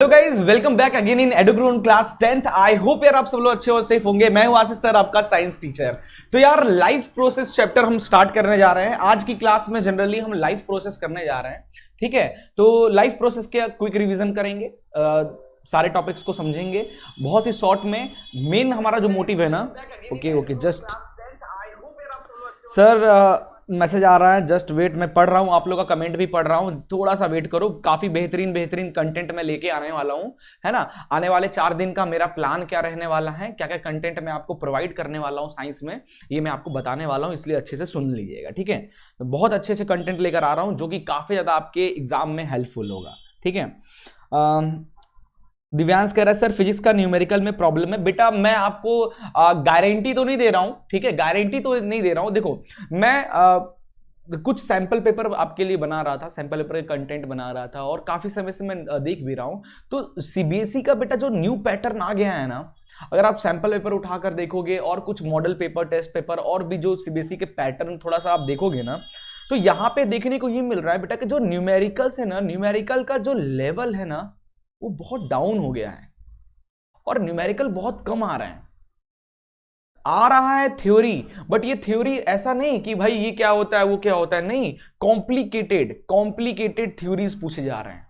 Hello guys, welcome back again in Edugrown class 10th। I hope यार आप सब लोग अच्छे और सेफ होंगे। मैं हूं आशीष सर, आपका साइंस टीचर। तो यार लाइफ प्रोसेस चैप्टर हम स्टार्ट करने जा रहे हैं आज की क्लास में। जनरली हम लाइफ प्रोसेस करने जा रहे हैं, ठीक है। तो लाइफ प्रोसेस के क्विक रिवीजन करेंगे, सारे टॉपिक्स को समझेंगे बहुत ही शॉर्ट में। मेन हमारा जो मोटिव है ना, ओके जस्ट सर मैसेज आ रहा है, जस्ट वेट, मैं पढ़ रहा हूँ, आप लोग का कमेंट भी पढ़ रहा हूँ, थोड़ा सा वेट करो। काफी बेहतरीन कंटेंट मैं लेके आने वाला हूँ, है ना। आने वाले 4 दिन का मेरा प्लान क्या रहने वाला है, क्या क्या कंटेंट मैं आपको प्रोवाइड करने वाला हूँ साइंस में, ये मैं आपको बताने वाला हूँ, इसलिए अच्छे से सुन लीजिएगा, ठीक है। तो बहुत अच्छे कंटेंट लेकर आ रहा हूँ जो कि काफी ज्यादा आपके एग्जाम में हेल्पफुल होगा, ठीक है। दिव्यांश कह रहा है सर फिजिक्स का न्यूमेरिकल में प्रॉब्लम है। बेटा मैं आपको गारंटी तो नहीं दे रहा हूं, ठीक है, गारंटी तो नहीं दे रहा हूं। देखो मैं कुछ सैंपल पेपर आपके लिए बना रहा था, सैंपल पेपर का कंटेंट बना रहा था और काफी समय से मैं देख भी रहा हूं। तो सीबीएसई का बेटा जो न्यू पैटर्न आ गया है ना, अगर आप सैंपल पेपर उठाकर देखोगे और कुछ मॉडल पेपर, टेस्ट पेपर और भी जो सीबीएसई के पैटर्न थोड़ा सा आप देखोगे ना, तो यहां पे देखने को ये मिल रहा है बेटा कि जो न्यूमेरिकल्स है ना, न्यूमेरिकल का जो लेवल है ना वो बहुत डाउन हो गया है और न्यूमेरिकल बहुत कम आ रहा है थ्योरी। बट ये थ्योरी ऐसा नहीं कि भाई ये क्या होता है वो क्या होता है, नहीं, कॉम्प्लिकेटेड थ्योरीज पूछे जा रहे हैं,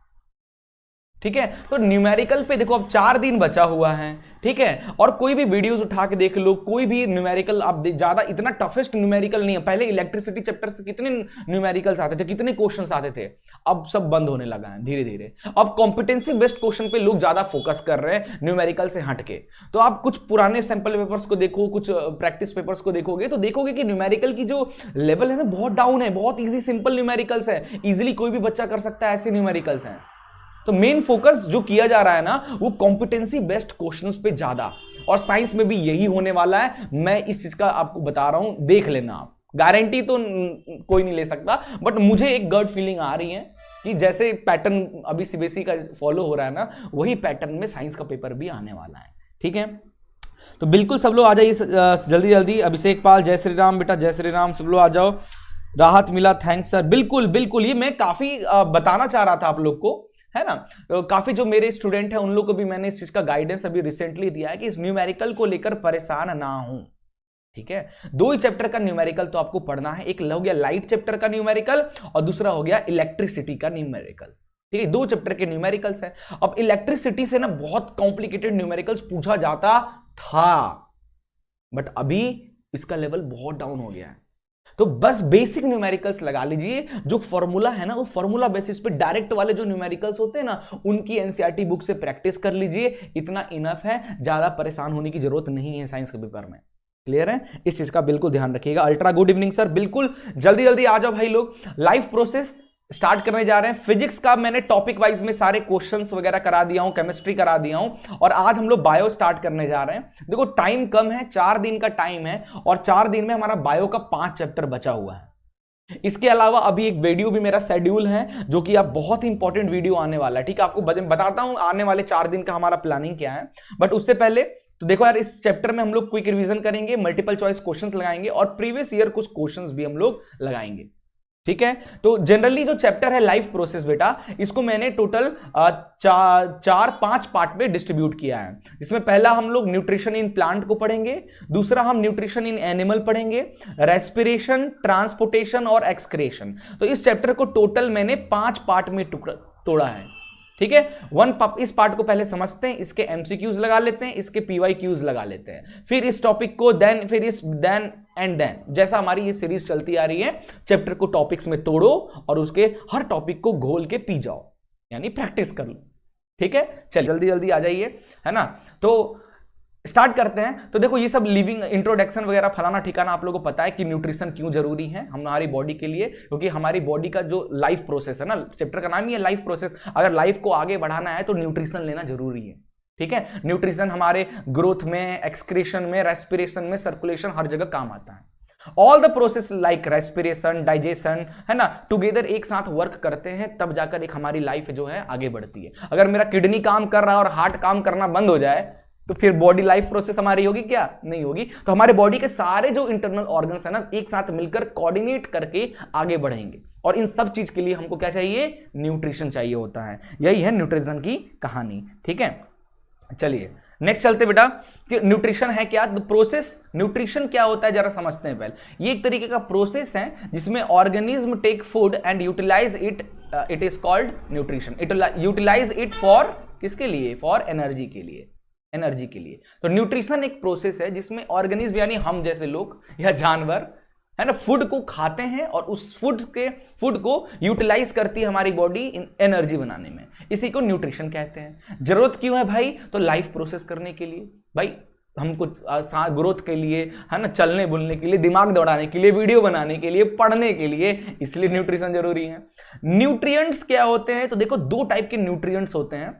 ठीक है। तो न्यूमेरिकल पे देखो अब 4 दिन बचा हुआ है, ठीक है। और कोई भी वीडियोस उठा के देख लो, कोई भी न्यूमेरिकल आप ज्यादा इतना टफेस्ट न्यूमेरिकल नहीं है। पहले इलेक्ट्रिसिटी चैप्टर से कितने न्यूमेरिकल्स आते थे, कितने क्वेश्चंस आते थे, अब सब बंद होने लगा है धीरे धीरे। अब कॉम्पिटेंसी बेस्ड क्वेश्चन पे लोग ज्यादा फोकस कर रहे हैं न्यूमेरिकल से हटके। तो आप कुछ पुराने सैंपल पेपर्स को देखो, कुछ प्रैक्टिस पेपर्स को देखोगे तो देखोगे कि न्यूमेरिकल की जो लेवल है ना बहुत डाउन है। बहुत ईजी सिंपल न्यूमेरिकल्स है, इजिली कोई भी बच्चा कर सकता है, ऐसे न्यूमेरिकल्स हैं। तो मेन फोकस जो किया जा रहा है ना वो कॉम्पिटेंसी बेस्ड क्वेश्चंस पे ज्यादा, और साइंस में भी यही होने वाला है। मैं इस चीज का आपको बता रहा हूं, देख लेना आप। गारंटी तो कोई नहीं ले सकता, बट मुझे एक गट फीलिंग आ रही है कि जैसे पैटर्न अभी सीबीएसई का फॉलो हो रहा है ना, वही पैटर्न में साइंस का पेपर भी आने वाला है, ठीक है। तो बिल्कुल सब लोग आ जाइए जल्दी जल्दी। अभिषेक पाल, जय श्री राम बेटा, जय श्री राम, सब लोग आ जाओ। राहत मिला, थैंक्स सर। बिल्कुल ये मैं काफी बताना चाह रहा था आप लोग को, है ना। काफी जो मेरे स्टूडेंट हैं उन लोग को भी मैंने इस चीज का गाइडेंस अभी रिसेंटली दिया है कि इस न्यूमेरिकल को लेकर परेशान ना हो, ठीक है। 2 ही चैप्टर का न्यूमेरिकल तो आपको पढ़ना है। एक हो गया लाइट चैप्टर का न्यूमेरिकल और दूसरा हो गया इलेक्ट्रिसिटी का न्यूमेरिकल, ठीक है। 2 चैप्टर के न्यूमेरिकल्स हैं। अब इलेक्ट्रिसिटी से ना बहुत कॉम्प्लिकेटेड न्यूमेरिकल्स पूछा जाता था, बट अभी इसका लेवल बहुत डाउन हो गया है। तो बस बेसिक न्यूमेरिकल्स लगा लीजिए। जो फॉर्मूला है ना वो फॉर्मूला बेसिस पे डायरेक्ट वाले जो न्यूमेरिकल्स होते हैं ना उनकी एनसीईआरटी बुक से प्रैक्टिस कर लीजिए, इतना इनफ है। ज्यादा परेशान होने की जरूरत नहीं है साइंस के पेपर में, क्लियर है। इस चीज का बिल्कुल ध्यान रखिएगा। अल्ट्रा गुड इवनिंग सर, बिल्कुल जल्दी जल्दी आ जाओ भाई लोग। लाइफ प्रोसेस स्टार्ट करने जा रहे हैं। फिजिक्स का मैंने टॉपिक वाइज में सारे क्वेश्चंस वगैरह करा दिया हूं, केमिस्ट्री करा दिया हूं, और आज हम लोग बायो स्टार्ट करने जा रहे हैं। देखो टाइम कम है, 4 दिन का टाइम है और 4 दिन में हमारा बायो का 5 चैप्टर बचा हुआ है। इसके अलावा अभी एक वीडियो भी मेरा शेड्यूल है जो कि आप बहुत इंपॉर्टेंट वीडियो आने वाला है, ठीक है। आपको बताता हूं आने वाले 4 दिन का हमारा प्लानिंग क्या है। बट उससे पहले तो देखो यार, इस चैप्टर में हम लोग क्विक रिवीजन करेंगे, मल्टीपल चॉइस क्वेश्चंस लगाएंगे और प्रीवियस ईयर कुछ क्वेश्चंस भी हम लोग लगाएंगे, ठीक है। तो जनरली जो चैप्टर है लाइफ प्रोसेस बेटा, इसको मैंने टोटल 4-5 पार्ट में डिस्ट्रीब्यूट किया है। इसमें पहला हम लोग न्यूट्रिशन इन प्लांट को पढ़ेंगे, दूसरा हम न्यूट्रिशन इन एनिमल पढ़ेंगे, रेस्पिरेशन, ट्रांसपोर्टेशन और एक्सक्रेशन। तो इस चैप्टर को टोटल मैंने 5 पार्ट में तोड़ा है, ठीक है। इस पार्ट को पहले समझते हैं, इसके एमसीक्यूज लगा लेते हैं, इसके पीवाईक्यूज लगा लेते हैं, फिर इस टॉपिक को देन जैसा हमारी ये सीरीज चलती आ रही है, चैप्टर को टॉपिक्स में तोड़ो और उसके हर टॉपिक को घोल के पी जाओ, यानी प्रैक्टिस कर लो, ठीक है। चलिए जल्दी जल्दी आ जाइए, है ना। तो स्टार्ट करते हैं। तो देखो ये सब लिविंग इंट्रोडक्शन वगैरह फलाना ठिकाना आप लोगों को पता है कि न्यूट्रिशन क्यों जरूरी है हमारी बॉडी के लिए, क्योंकि हमारी बॉडी का जो लाइफ प्रोसेस है ना, चैप्टर का नाम ही है लाइफ प्रोसेस। अगर लाइफ को आगे बढ़ाना है तो न्यूट्रिशन लेना जरूरी है, ठीक है। न्यूट्रिशन हमारे ग्रोथ में, एक्सक्रीशन में, रेस्पिरेशन में, सर्कुलेशन हर जगह काम आता है। All the process like respiration, digestion, है ना, टुगेदर एक साथ वर्क करते हैं, तब जाकर एक हमारी लाइफ जो है आगे बढ़ती है। अगर मेरा किडनी काम कर रहा है और हार्ट काम करना बंद हो जाए तो फिर बॉडी लाइफ प्रोसेस हमारी होगी क्या? नहीं होगी। तो हमारे बॉडी के सारे जो इंटरनल ऑर्गन्स है ना, एक साथ मिलकर कोऑर्डिनेट करके आगे बढ़ेंगे, और इन सब चीज के लिए हमको क्या चाहिए? न्यूट्रिशन चाहिए होता है। यही है न्यूट्रिशन की कहानी, ठीक है। चलिए नेक्स्ट चलते बेटा कि न्यूट्रिशन है क्या, प्रोसेस। न्यूट्रिशन क्या होता है जरा समझते हैं पहले। ये एक तरीके का प्रोसेस है जिसमें organism take food and utilize it, it is called nutrition. It utilize it for किसके लिए? फॉर एनर्जी के लिए, एनर्जी के लिए। तो न्यूट्रिशन एक प्रोसेस है जिसमें ऑर्गेनिज्म यानी हम जैसे लोग या जानवर है ना, फूड को खाते हैं और उस फूड को यूटिलाइज करती है हमारी बॉडी एनर्जी बनाने में। इसी को न्यूट्रिशन कहते हैं। जरूरत क्यों है भाई? तो लाइफ प्रोसेस करने के लिए भाई, हमको ग्रोथ के लिए है ना, चलने बुलने के लिए, दिमाग दौड़ाने के लिए, वीडियो बनाने के लिए, पढ़ने के लिए, इसलिए न्यूट्रिशन जरूरी है। न्यूट्रिएंट्स क्या होते हैं? तो देखो दो टाइप के न्यूट्रिएंट्स होते हैं।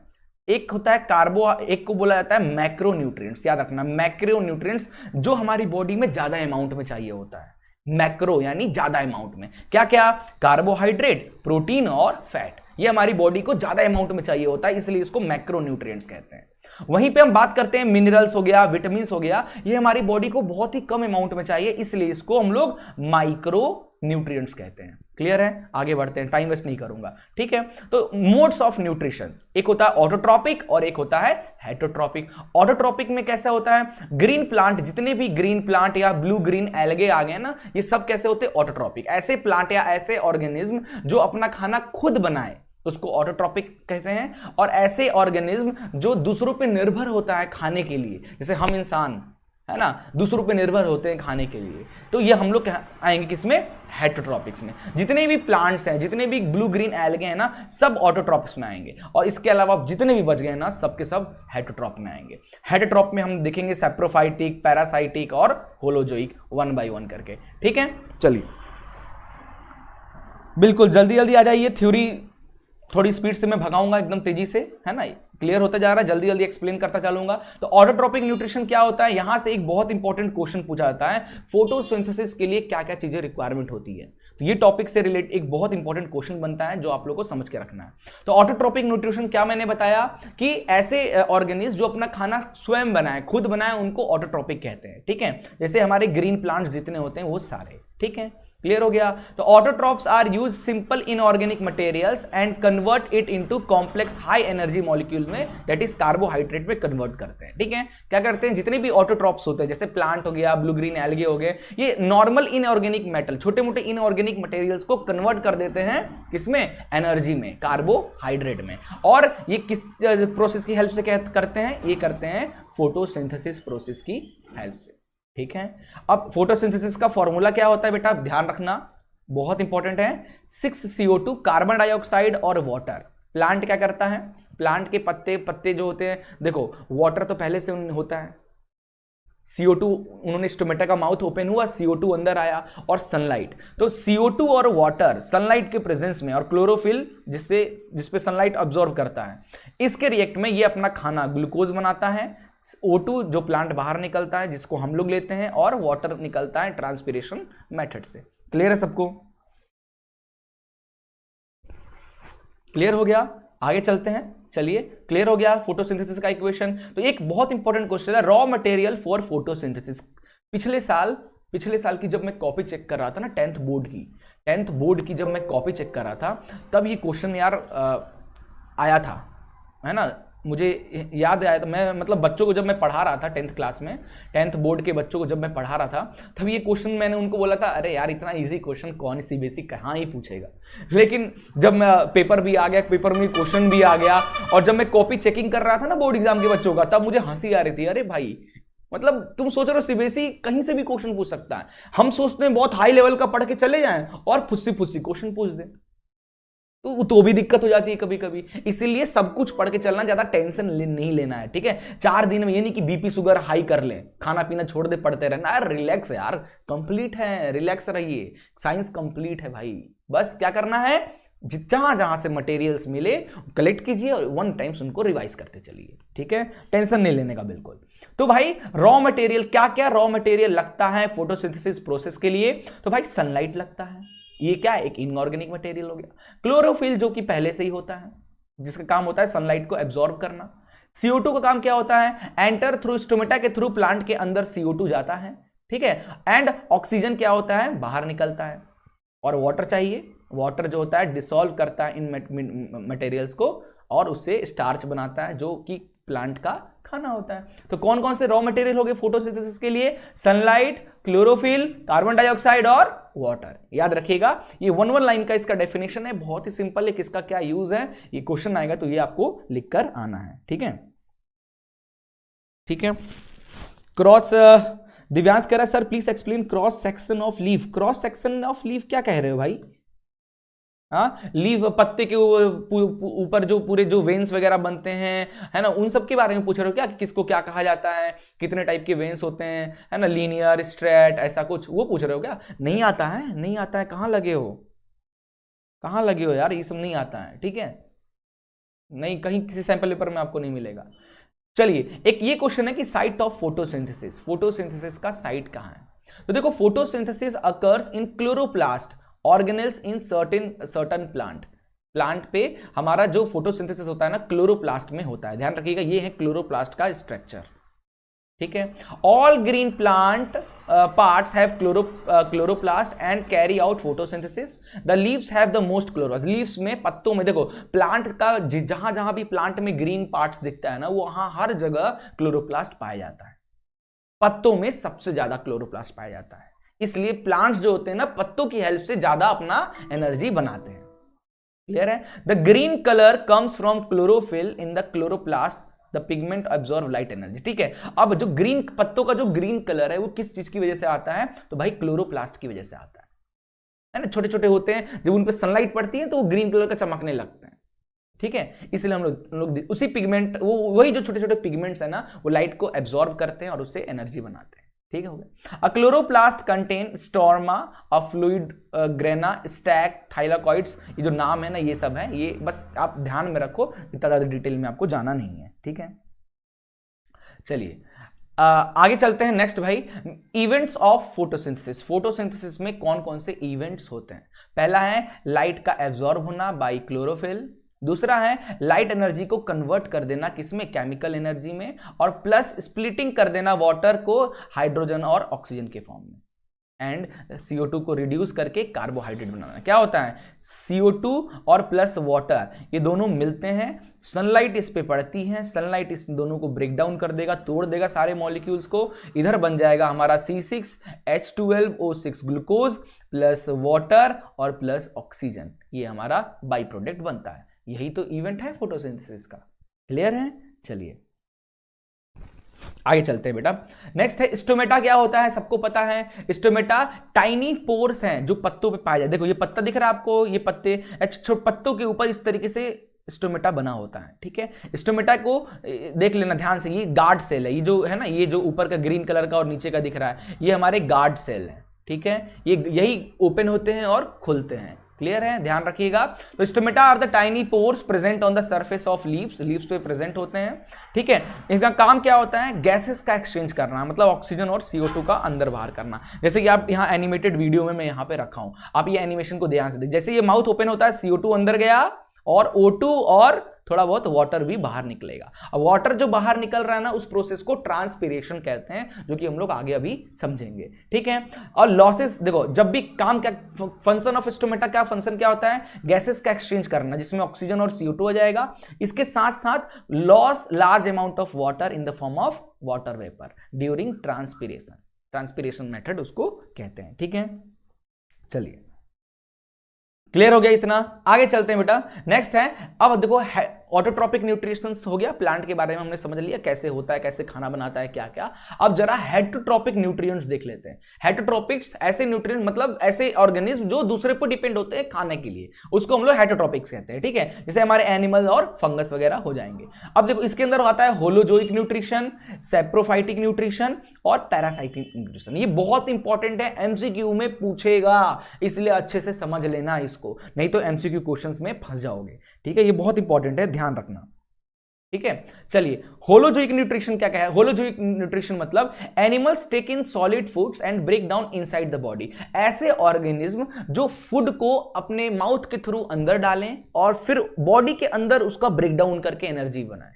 एक होता है एक को बोला जाता है मैक्रो न्यूट्रिएंट्स। याद रखना, मैक्रो न्यूट्रिएंट्स जो हमारी बॉडी में ज्यादा अमाउंट में चाहिए होता है। मैक्रो यानी ज्यादा अमाउंट में, क्या क्या? कार्बोहाइड्रेट, प्रोटीन और फैट। ये हमारी बॉडी को ज्यादा अमाउंट में चाहिए होता है, इसलिए इसको मैक्रो न्यूट्रिएंट्स कहते हैं। वहीं पे हम बात करते हैं मिनरल्स हो गया, विटामिन हो गया, ये हमारी बॉडी को बहुत ही कम अमाउंट में चाहिए, इसलिए इसको हम लोग माइक्रो न्यूट्रिएंट्स कहते हैं। क्लियर है? आगे बढ़ते हैं, टाइम वेस्ट नहीं करूंगा, ठीक है। तो मोड्स ऑफ न्यूट्रिशन, एक होता है ऑटोट्रॉपिक और एक होता है हेटरोट्रॉपिक। ऑटोट्रॉपिक में कैसा होता है? ग्रीन प्लांट, जितने भी ग्रीन प्लांट या ब्लू ग्रीन एल्गे आ गए ना, ये सब कैसे होते हैं? ऑटोट्रॉपिक। ऐसे प्लांट या ऐसे ऑर्गेनिज्म जो अपना खाना खुद बनाए उसको ऑटोट्रॉपिक कहते हैं। और ऐसे ऑर्गेनिज्म जो दूसरों पे निर्भर होता है खाने के लिए, जैसे हम इंसान है ना, दूसरों पे निर्भर होते हैं खाने के लिए, तो ये हम लोग आएंगे किसमें? हेटरोट्रॉपिक्स में। जितने भी प्लांट्स हैं, जितने भी ब्लू ग्रीन एल्गे हैं ना, सब ऑटोट्रॉपिक्स में आएंगे, और इसके अलावा जितने भी बच गए ना, सब के सब हेटरोट्रॉप में आएंगे। हेटरोट्रॉप में हम देखेंगे सैप्रोफाइटिक, पैरासाइटिक और होलोजोइक, 1 by 1 करके, ठीक है। चलिए बिल्कुल जल्दी जल्दी आ जाइए, थ्योरी थोड़ी स्पीड से मैं भगाऊंगा एकदम तेजी से, है ना, क्लियर होता जा रहा है, जल्दी जल्दी एक्सप्लेन करता चलूंगा। तो ऑटोट्रॉपिक न्यूट्रिशन क्या होता है? यहां से एक बहुत इंपॉर्टेंट क्वेश्चन पूछा जाता है, फोटोसिंथेसिस के लिए क्या क्या चीजें रिक्वायरमेंट होती है। तो ये टॉपिक से रिलेटेड एक बहुत इंपॉर्टेंट क्वेश्चन बनता है जो आप लोगों को समझ के रखना है। तो ऑटोट्रॉपिक न्यूट्रिशन क्या मैंने बताया कि ऐसे ऑर्गेनिज्म जो अपना खाना स्वयं बनाए, खुद बनाए, उनको ऑटोट्रॉपिक कहते हैं, ठीक है। जैसे हमारे ग्रीन प्लांट्स जितने होते हैं वो सारे, ठीक है, क्लियर हो गया। तो autotrophs are use simple inorganic materials and convert it into complex high energy molecule में, दैट इज कार्बोहाइड्रेट में कन्वर्ट करते हैं, ठीक है। क्या करते हैं? जितने भी ऑटोट्रॉप्स होते हैं, जैसे प्लांट हो गया, ब्लू ग्रीन एल्गे हो गए, ये नॉर्मल इनऑर्गेनिक मेटल, छोटे मोटे इनऑर्गेनिक मटेरियल्स को कन्वर्ट कर देते हैं किसमें? एनर्जी में, कार्बोहाइड्रेट में। और ये किस प्रोसेस की हेल्प से करते हैं? ये करते हैं फोटोसिंथेसिस प्रोसेस की हेल्प से, ठीक है। अब फोटोसिंथेसिस का फॉर्मूला क्या होता है बेटा? ध्यान रखना, बहुत इंपॉर्टेंट है। 6 CO2, कार्बन डाइऑक्साइड और वाटर। प्लांट क्या करता है? प्लांट के पत्ते जो होते हैं, देखो वाटर तो पहले से होता है, CO2 उन्होंने स्टोमेटा का माउथ ओपन हुआ, CO2 अंदर आया, और सनलाइट। तो CO2 और वाटर सनलाइट के प्रेजेंस में, और क्लोरोफिल जिसपे सनलाइट ऑब्जॉर्व करता है, इसके रिएक्ट में ये अपना खाना ग्लूकोज बनाता है। O2 जो प्लांट बाहर निकलता है, जिसको हम लोग लेते हैं, और वाटर निकलता है ट्रांसपिरेशन मेथड से। क्लियर है सबको? क्लियर हो गया? आगे चलते हैं, चलिए। क्लियर हो गया फोटोसिंथेसिस का इक्वेशन। तो एक बहुत इंपॉर्टेंट क्वेश्चन है, रॉ मटेरियल फॉर फोटोसिंथेसिस। पिछले साल की जब मैं कॉपी चेक कर रहा था ना, 10th बोर्ड की जब मैं कॉपी चेक कर रहा था, तब ये क्वेश्चन यार आया था, है ना, मुझे याद आया। तो मैं मतलब बच्चों को जब मैं पढ़ा रहा था 10th क्लास में, 10th बोर्ड के बच्चों को जब मैं पढ़ा रहा था, तब ये क्वेश्चन मैंने उनको बोला था, अरे यार इतना इजी क्वेश्चन कौन सी बेसिक कहाँ ही पूछेगा। लेकिन जब पेपर भी आ गया, पेपर में क्वेश्चन भी आ गया, और जब मैं कॉपी चेकिंग कर रहा था ना बोर्ड एग्जाम के बच्चों का, तब मुझे हंसी आ रही थी। अरे भाई, मतलब तुम सोच रहे हो सीबीएसई कहीं से भी क्वेश्चन पूछ सकता है, हम सोचते हैं बहुत हाई लेवल का पढ़ के चले जाएं और फुस्सी क्वेश्चन पूछ दें, तो भी दिक्कत हो जाती है कभी कभी। इसीलिए सब कुछ पढ़ के चलना, ज्यादा टेंशन नहीं लेना है, ठीक है। 4 दिन में ये नहीं कि बीपी शुगर हाई कर ले, खाना पीना छोड़ दे, पढ़ते रहना। यार रिलैक्स है यार, कंप्लीट है, रिलैक्स रहिए, साइंस कंप्लीट है भाई। बस क्या करना है, जहां से मटेरियल्स मिले कलेक्ट कीजिए और 1 टाइम्स उनको रिवाइज करते चलिए, ठीक है। टेंशन नहीं लेने का बिल्कुल। तो भाई रॉ मटेरियल, क्या क्या रॉ मटेरियल लगता है फोटोसिंथेसिस प्रोसेस के लिए? तो भाई सनलाइट लगता है, ये क्या है, एक इनऑर्गेनिक मटेरियल हो गया। क्लोरोफिल जो कि पहले से ही होता है, जिसका काम होता है सनलाइट को एब्जॉर्ब करना। CO2 का काम क्या होता है, एंटर थ्रू स्टोमेटा के थ्रू प्लांट के अंदर CO2 जाता है, ठीक है, एंड ऑक्सीजन क्या होता है, बाहर निकलता है। और वाटर चाहिए, वाटर जो होता है डिसॉल्व करता है इन मटेरियल्स को और उससे स्टार्च बनाता है जो कि प्लांट का खाना होता है। तो कौन कौन से रॉ मटेरियल हो गए फोटोसिंथेसिस के लिए, सनलाइट, क्लोरोफिल, कार्बन डाइऑक्साइड और वाटर। याद रखिएगा ये 1 लाइन का इसका डेफिनेशन है, बहुत ही सिंपल है, किसका क्या यूज है, ये क्वेश्चन आएगा तो ये आपको लिखकर आना है, ठीक है। ठीक है, क्रॉस दिव्यांश कह रहा है sir please explain cross section of leaf. Cross section of leaf क्या कह रहे हो भाई? हाँ, लीफ पत्ते के ऊपर जो पूरे जो वेन्स वगैरह बनते हैं, है ना, उन सब के बारे में पूछ रहे हो क्या, किसको क्या कहा जाता है, कितने टाइप के वेन्स होते हैं, है ना, लीनियर, स्ट्रेट, ऐसा कुछ वो पूछ रहे हो क्या? नहीं आता है, नहीं आता है, कहाँ लगे हो, कहाँ लगे हो यार, ये सब नहीं आता है, ठीक है, नहीं कहीं किसी सैंपल पेपर में आपको नहीं मिलेगा। चलिए एक ये क्वेश्चन है कि साइट ऑफ फोटोसिंथेसिस, फोटोसिंथेसिस का साइट कहाँ है? तो देखो photosynthesis occurs in chloroplast organelles in certain plant पे हमारा जो फोटोसिंथेसिस होता है ना क्लोरोप्लास्ट में होता है। ध्यान रखिएगा ये है क्लोरोप्लास्ट का स्ट्रक्चर, ठीक है। All green plant parts have chloroplast and carry out photosynthesis. The leaves have the most chloroplast. Leaves में, पत्तों में, देखो प्लांट का जहां जहां भी प्लांट में ग्रीन पार्ट्स दिखता है ना वहां हर जगह क्लोरोप्लास्ट पाया जाता है। पत्तों में सबसे ज्यादा क्लोरोप्लास्ट पाया जाता है, इसलिए प्लांट्स जो होते हैं ना पत्तों की हेल्प से ज्यादा अपना एनर्जी बनाते हैं। क्लियर है? The green colour comes from chlorophyll in the chloroplast, the pigment absorb light energy. ठीक है, अब जो ग्रीन पत्तों का जो ग्रीन कलर है वो किस चीज की वजह से आता है? तो भाई क्लोरोप्लास्ट की वजह से आता है ना। छोटे छोटे होते हैं, जब उन पे सनलाइट पड़ती है तो वो ग्रीन कलर का चमकने लगते हैं, ठीक है। इसलिए हम लोग उसी पिगमेंट, वो वही जो छोटे छोटे पिगमेंट्स है ना वो लाइट को एब्जॉर्ब करते हैं और उससे एनर्जी बनाते हैं, ठीक है, हो गया। A chloroplast contain stroma, a fluid grana, stack, thylakoids, ये जो नाम है ना ये सब है, ये बस आप ध्यान में रखो, इतना ज्यादा डिटेल में आपको जाना नहीं है, ठीक है। चलिए आगे चलते हैं नेक्स्ट भाई, इवेंट्स ऑफ फोटोसिंथेसिस। फोटोसिंथेसिस में कौन कौन से इवेंट्स होते हैं? पहला है लाइट का एब्जॉर्ब होना बाय क्लोरोफिल, दूसरा है लाइट एनर्जी को कन्वर्ट कर देना किसमें? केमिकल एनर्जी में, और प्लस स्प्लिटिंग कर देना वाटर को हाइड्रोजन और ऑक्सीजन के फॉर्म में, एंड CO2 को रिड्यूस करके कार्बोहाइड्रेट बनाना। क्या होता है? CO2 और प्लस वाटर ये दोनों मिलते हैं, सनलाइट इस पे पड़ती है, सनलाइट इस दोनों को ब्रेक डाउन कर देगा, तोड़ देगा सारे मॉलिक्यूल्स को, इधर बन जाएगा हमारा C6H12O6 ग्लूकोज प्लस वाटर और प्लस ऑक्सीजन, ये हमारा बाई प्रोडक्ट बनता है। यही तो इवेंट है फोटोसिंथेसिस का। क्लियर है? चलिए आगे चलते हैं बेटा। नेक्स्ट है स्टोमेटा। क्या होता है? सबको पता है, स्टोमेटा टाइनी पोर्स हैं जो पत्तों पे पाए जाते। देखो ये पत्ता दिख रहा है आपको, ये पत्ते पत्तों के ऊपर इस तरीके से स्टोमेटा बना होता है, ठीक है। स्टोमेटा को देख लेना ध्यान से, ये गार्ड सेल है, ये जो है ना, ये जो ऊपर का ग्रीन कलर का और नीचे का दिख रहा है ये हमारे गार्ड सेल है, ठीक है। ये यही ओपन होते हैं और खुलते हैं। क्लियर है? ध्यान रखिएगा। तो stomata are the tiny pores present on the surface of leaves, leaves पे प्रेजेंट होते हैं, ठीक है। इनका काम क्या होता है? गैसेस का एक्सचेंज करना, मतलब ऑक्सीजन और CO2 का अंदर बाहर करना। जैसे कि आप यहाँ एनिमेटेड वीडियो में मैं यहाँ पे रखा हूं, आप ये एनिमेशन को ध्यान से देखिए। जैसे ये माउथ ओपन होता है, CO2 अंदर गया और O2 और थोड़ा बहुत वाटर भी बाहर निकलेगा। अब वाटर जो बाहर निकल रहा है ना उस प्रोसेस को ट्रांसपीरेशन कहते हैं, जो कि हम लोग आगे अभी समझेंगे, ठीक है। और लॉसेस, देखो जब भी काम, क्या फंक्शन ऑफ स्टोमेटा, क्या फंक्शन क्या होता है? गैसेस का एक्सचेंज करना, जिसमें ऑक्सीजन और CO2 हो जाएगा। इसके साथ साथ loss large amount of water in the form of water vapour during transpiration, transpiration method उसको कहते हैं, ठीक है। चलिए क्लियर हो गया इतना? आगे चलते हैं बेटा। नेक्स्ट है, अब देखो ऑटोट्रॉपिक न्यूट्रिशन हो गया, प्लांट के बारे में हमने समझ लिया कैसे होता है, कैसे खाना बनाता है, क्या क्या। अब जरा हेटरोट्रॉपिक न्यूट्रिएंट्स देख लेते हैं। हेटरोट्रॉपिक्स ऐसे न्यूट्रिएंट, मतलब ऐसे ऑर्गेनिज्म जो दूसरे पर डिपेंड होते हैं खाने के लिए, उसको हम लोग हेटरोट्रॉपिक्स कहते हैं, ठीक है। जैसे हमारे एनिमल और फंगस वगैरह हो जाएंगे। अब देखो इसके अंदर आता है होलोजोइक न्यूट्रिशन, सैप्रोफाइटिक न्यूट्रिशन और पैरासाइटिक न्यूट्रिशन। ये बहुत इंपॉर्टेंट है, MCQ में पूछेगा, इसलिए अच्छे से समझ लेना इसको, नहीं तो MCQ क्वेश्चंस में फंस जाओगे, ठीक है। ये बहुत इंपॉर्टेंट है, ध्यान रखना, ठीक है। चलिए होलोजोइक न्यूट्रिशन क्या है? होलोजोइक न्यूट्रिशन मतलब animals take in solid foods and break down inside the body. ऐसे ऑर्गेनिज्म जो फूड को अपने माउथ के थ्रू अंदर डालें और फिर बॉडी के अंदर उसका ब्रेक डाउन करके एनर्जी बनाए।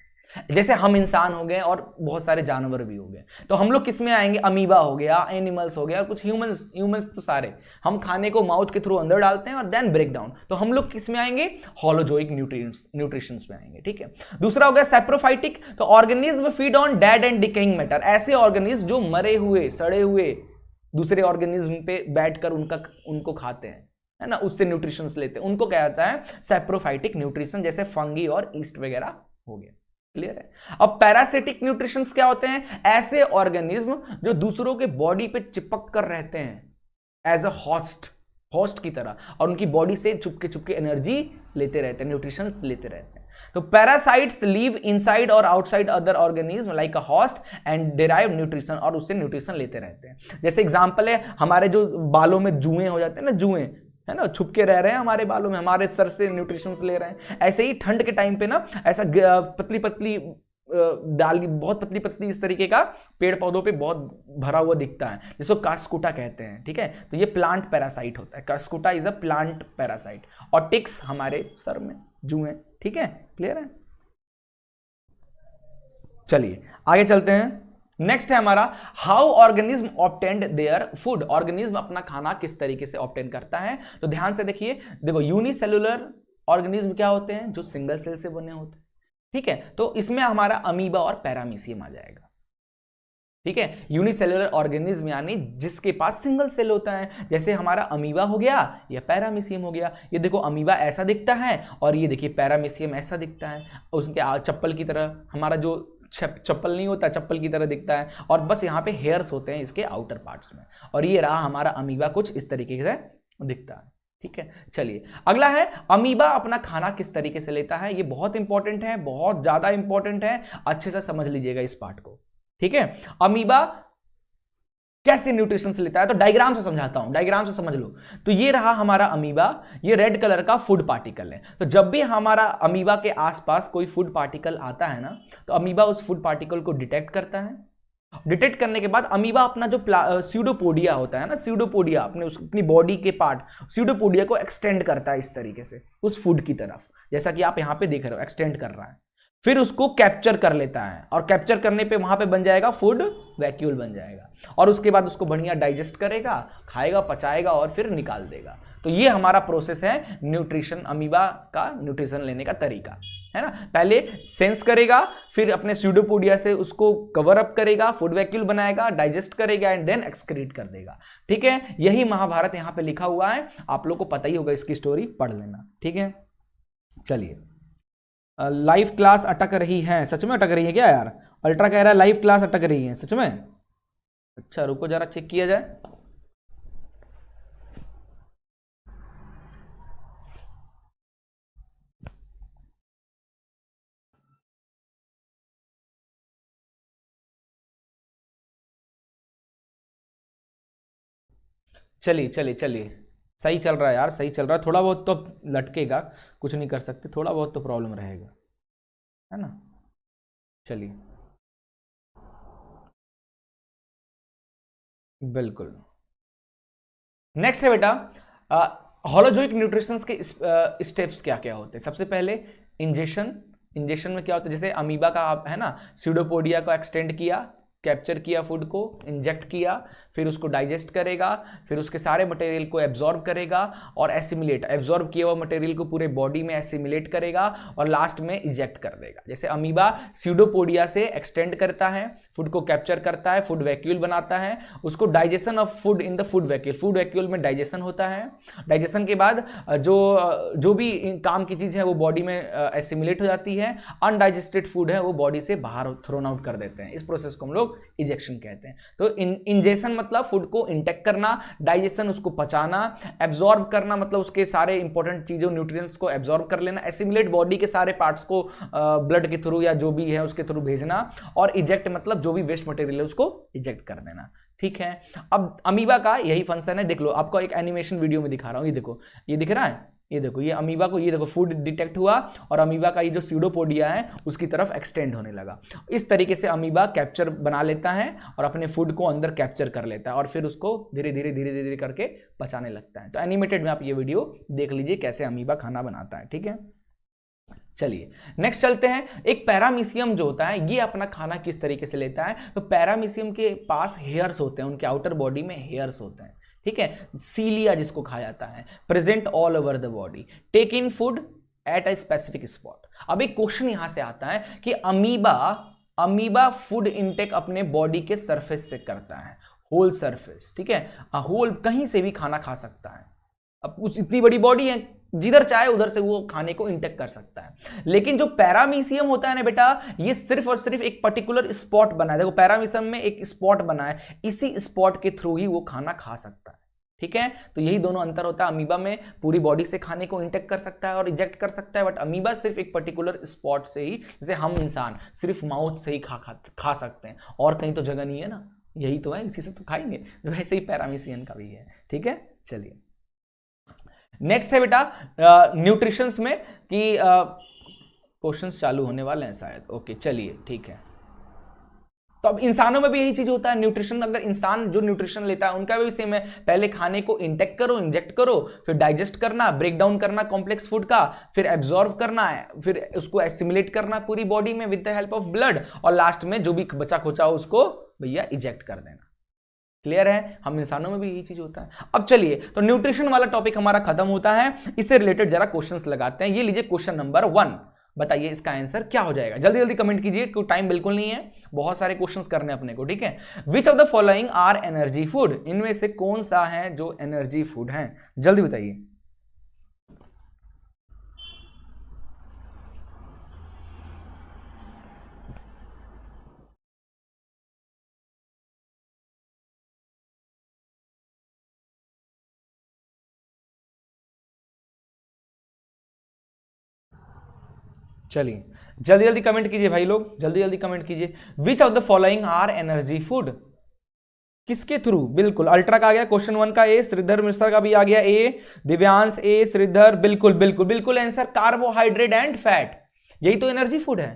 जैसे हम इंसान हो गए और बहुत सारे जानवर भी हो गए, तो हम लोग किस में आएंगे, अमीबा हो गया, एनिमल्स हो गया, और कुछ ह्यूमंस तो सारे हम खाने को माउथ के थ्रू अंदर डालते हैं और देन ब्रेक डाउन, तो हम लोग किस में आएंगे, होलोजोइक न्यूट्रिशंस में आएंगे। ठीक है, दूसरा हो गया सैप्रोफाइटिक, तो organism feed on dead and decaying matter, ऐसे ऑर्गेनिज्म जो मरे हुए सड़े हुए दूसरे ऑर्गेनिज्म पे बैठकर उनको खाते हैं, है ना, उससे न्यूट्रिशंस लेते हैं, उनको क्या जाता है सैप्रोफाइटिक न्यूट्रिशन, जैसे फंगी और ईस्ट वगैरह हो गया। क्लियर है। अब पैरासिटिक न्यूट्रिशंस क्या होते हैं, ऐसे ऑर्गेनिज्म जो दूसरों के बॉडी पे चिपक कर रहते हैं एज अ होस्ट की तरह, और उनकी बॉडी से चुपके एनर्जी लेते रहते हैं, न्यूट्रिशंस लेते रहते हैं। तो पैरासाइट्स लिव इनसाइड और outside other organism like a host and derive nutrition, और उससे न्यूट्रिशन लेते रहते हैं। जैसे एग्जांपल है हमारे जो बालों में जुएं हो जाते हैं ना, जुएं है ना, छुपके रह रहे हैं हमारे बालों में, हमारे सर से न्यूट्रिशंस ले रहे हैं। ऐसे ही ठंड के टाइम पे ना ऐसा पतली पतली दाल की बहुत पतली पतली इस तरीके का पेड़ पौधों पे बहुत भरा हुआ दिखता है, जिसको कास्कुटा कहते हैं। ठीक है, तो ये प्लांट पैरासाइट होता है, कास्कुटा इज अ प्लांट पैरासाइट। और टिक्स हमारे सर में जुएं। ठीक है, क्लियर है। चलिए आगे चलते हैं। नेक्स्ट है हमारा how organism obtained their food, organism अपना खाना किस तरीके से ऑब्टेन करता है। तो ध्यान से देखिए, देखो यूनिसेलुलर ऑर्गेनिज्म क्या होते हैं, जो सिंगल सेल से बने होते हैं। ठीक है, तो इसमें हमारा अमीबा और पैरामीशियम आ जाएगा। ठीक है, यूनिसेलुलर ऑर्गेनिज्म यानी जिसके पास सिंगल सेल होता है, जैसे हमारा अमीबा हो गया या पैरामीशियम हो गया। ये देखो अमीबा ऐसा दिखता है और ये देखिए पैरामीशियम ऐसा दिखता है, उसके चप्पल की तरह, हमारा जो चप्पल नहीं होता चप्पल की तरह दिखता है, और बस यहाँ पे हेयर्स होते हैं इसके आउटर पार्ट्स में। और ये रहा हमारा अमीबा, कुछ इस तरीके से दिखता है। ठीक है, चलिए अगला है अमीबा अपना खाना किस तरीके से लेता है। ये बहुत इंपॉर्टेंट है, बहुत ज्यादा इंपॉर्टेंट है, अच्छे से समझ लीजिएगा इस पार्ट को। ठीक है, अमीबा कैसे न्यूट्रिशंस लेता है, तो डायग्राम से समझाता हूं, डायग्राम से समझ लो। तो ये रहा हमारा अमीबा, ये रेड कलर का फूड पार्टिकल है। तो जब भी हमारा अमीबा के आसपास कोई फूड पार्टिकल आता है ना, तो अमीबा उस फूड पार्टिकल को डिटेक्ट करता है। डिटेक्ट करने के बाद अमीबा अपना जो स्यूडोपोडिया होता है ना, स्यूडोपोडिया अपनी बॉडी के पार्ट स्यूडोपोडिया को एक्सटेंड करता है इस तरीके से उस फूड की तरफ, जैसा कि आप यहां पे देख रहे हो, एक्सटेंड कर रहा है। फिर उसको कैप्चर कर लेता है, और कैप्चर करने पे वहां पे बन जाएगा फूड वैक्यूल बन जाएगा, और उसके बाद उसको बढ़िया डाइजेस्ट करेगा, खाएगा, पचाएगा और फिर निकाल देगा। तो ये हमारा प्रोसेस है न्यूट्रिशन, अमीबा का न्यूट्रिशन लेने का तरीका है ना। पहले सेंस करेगा, फिर अपने स्यूडोपोडिया से उसको कवर अप करेगा, फूड वैक्यूल बनाएगा, डाइजेस्ट करेगा एंड देन एक्सक्रीट कर देगा। ठीक है, यही महाभारत यहाँ पे लिखा हुआ है, आप लोग को पता ही होगा, इसकी स्टोरी पढ़ लेना। ठीक है, चलिए लाइव क्लास अटक रही है, सच में अटक रही है क्या यार? अल्ट्रा कह रहा है लाइव क्लास अटक रही है, सच में? अच्छा रुको जरा चेक किया जाए। चलिए चलिए चलिए, सही चल रहा है यार, सही चल रहा है। थोड़ा बहुत तो लटकेगा, कुछ नहीं कर सकते, थोड़ा बहुत तो प्रॉब्लम रहेगा, है ना। चलिए बिल्कुल। नेक्स्ट है बेटा होलोजोइक न्यूट्रिशंस के स्टेप्स क्या क्या होते हैं। सबसे पहले इंजेक्शन। इंजेक्शन में क्या होता है, जैसे अमीबा का आप है ना, स्यूडोपोडिया को एक्सटेंड किया, कैप्चर किया, फूड को इंजेक्ट किया, फिर उसको डाइजेस्ट करेगा, फिर उसके सारे मटेरियल को एब्जॉर्ब करेगा और एसिमिलेट, एब्जॉर्ब किया हुआ मटेरियल को पूरे बॉडी में एसिमिलेट करेगा और लास्ट में इजेक्ट कर देगा। जैसे अमीबा स्यूडोपोडिया से एक्सटेंड करता है, फूड को कैप्चर करता है, फूड वैक्यूल बनाता है, उसको digestion of food in the food vacuole, food vacuole में डाइजेशन होता है। डाइजेशन के बाद जो भी काम की चीज है वो बॉडी में एसिमिलेट हो जाती है, अनडाइजेस्टेड फूड है वो बॉडी से बाहर थ्रोन आउट कर देते हैं। इस प्रोसेस को हम लोग इजेक्शन कहते हैं। तो इंजेक्शन मतलब फूड को इंटेक करना, डाइजेशन उसको पचाना, एब्जॉर्ब करना मतलब उसके सारे इंपॉर्टेंट चीजों न्यूट्रिएंट्स को एब्जॉर्ब कर लेना, एसिमिलेट बॉडी के सारे पार्ट्स को ब्लड के थ्रू या जो भी है उसके थ्रू भेजना, और इजेक्ट मतलब जो भी वेस्ट मटेरियल है उसको इजेक्ट कर देना। ठीक है, अब अमीबा का यही फंक्शन है। देख लो, आपको एक एनिमेशन वीडियो में दिखा रहा हूं, ये देखो, ये दिख रहा है, ये देखो, ये अमीबा को, ये देखो फूड डिटेक्ट हुआ और अमीबा का ये जो स्यूडोपोडिया है उसकी तरफ एक्सटेंड होने लगा। इस तरीके से अमीबा कैप्चर बना लेता है और अपने फूड को अंदर कैप्चर कर लेता है और फिर उसको धीरे धीरे धीरे धीरे करके पचाने लगता है। तो एनिमेटेड में आप ये वीडियो देख लीजिए कैसे अमीबा खाना बनाता है। ठीक है, चलिए नेक्स्ट चलते हैं। एक पैरामीशियम जो होता है ये अपना खाना किस तरीके से लेता है, तो पैरामीशियम के पास हेयर्स होते हैं, उनके आउटर बॉडी में हेयर्स होते हैं, ठीक है, सीलिया जिसको कहा जाता है, present all over the body, take in food at a specific spot. अब एक क्वेश्चन यहां से आता है कि अमीबा फूड इनटेक अपने बॉडी के सरफेस से करता है, होल सरफेस, ठीक है, होल कहीं से भी खाना खा सकता है। अब उस इतनी बड़ी बॉडी है, जिधर चाहे उधर से वो खाने को इंटेक कर सकता है। लेकिन जो पैरामीशियम होता है ना बेटा, ये सिर्फ और सिर्फ एक पर्टिकुलर स्पॉट बना है, देखो पैरामीशियम में एक स्पॉट बना है, इसी स्पॉट के थ्रू ही वो खाना खा सकता है, ठीक है। तो यही दोनों अंतर होता है, अमीबा में पूरी बॉडी से खाने को इंटेक कर सकता है और इजेक्ट कर सकता है, बट अमीबा सिर्फ एक पर्टिकुलर स्पॉट से ही, जैसे हम इंसान सिर्फ माउथ से ही खा सकते हैं, और कहीं तो जगह नहीं है ना, यही तो है, इसी से तो खाएंगे, वैसे ही पैरामीशियम का भी है, ठीक है। चलिए नेक्स्ट है बेटा न्यूट्रिशंस में कि क्वेश्चंस चालू होने वाले हैं शायद, ओके चलिए ठीक है। तो अब इंसानों में भी यही चीज होता है, न्यूट्रिशन, अगर इंसान जो न्यूट्रिशन लेता है उनका भी सेम है, पहले खाने को इंटेक करो, इंजेक्ट करो, फिर डाइजेस्ट करना, ब्रेक डाउन करना कॉम्प्लेक्स फूड का, फिर एब्जॉर्व करना है, फिर उसको एसिमिलेट करना पूरी बॉडी में with the help of blood, और लास्ट में जो भी बचा खोचा हो उसको भैया इजेक्ट कर देना। क्लियर है, हम इंसानों में भी यही चीज होता है। अब चलिए, तो न्यूट्रिशन वाला टॉपिक हमारा खत्म होता है, इससे रिलेटेड जरा क्वेश्चंस लगाते हैं। ये लीजिए क्वेश्चन नंबर 1, बताइए इसका आंसर क्या हो जाएगा, जल्दी जल्दी कमेंट कीजिए, क्योंकि टाइम बिल्कुल नहीं है, बहुत सारे क्वेश्चंस करने अपने को, ठीक है। Which of the following are energy food, इनमें से कौन सा है जो एनर्जी फूड है, जल्दी बताइए। चलिए जल्दी जल्दी कमेंट कीजिए भाई लोग, जल्दी जल्दी कमेंट कीजिए। Which of the following are energy food, किसके थ्रू, बिल्कुल अल्ट्रा का आ गया, क्वेश्चन 1 का ए, श्रीधर मिश्रा का भी आ गया ए, दिव्यांश ए, श्रीधर, बिल्कुल बिल्कुल बिल्कुल आंसर कार्बोहाइड्रेट एंड फैट, यही तो एनर्जी फूड है,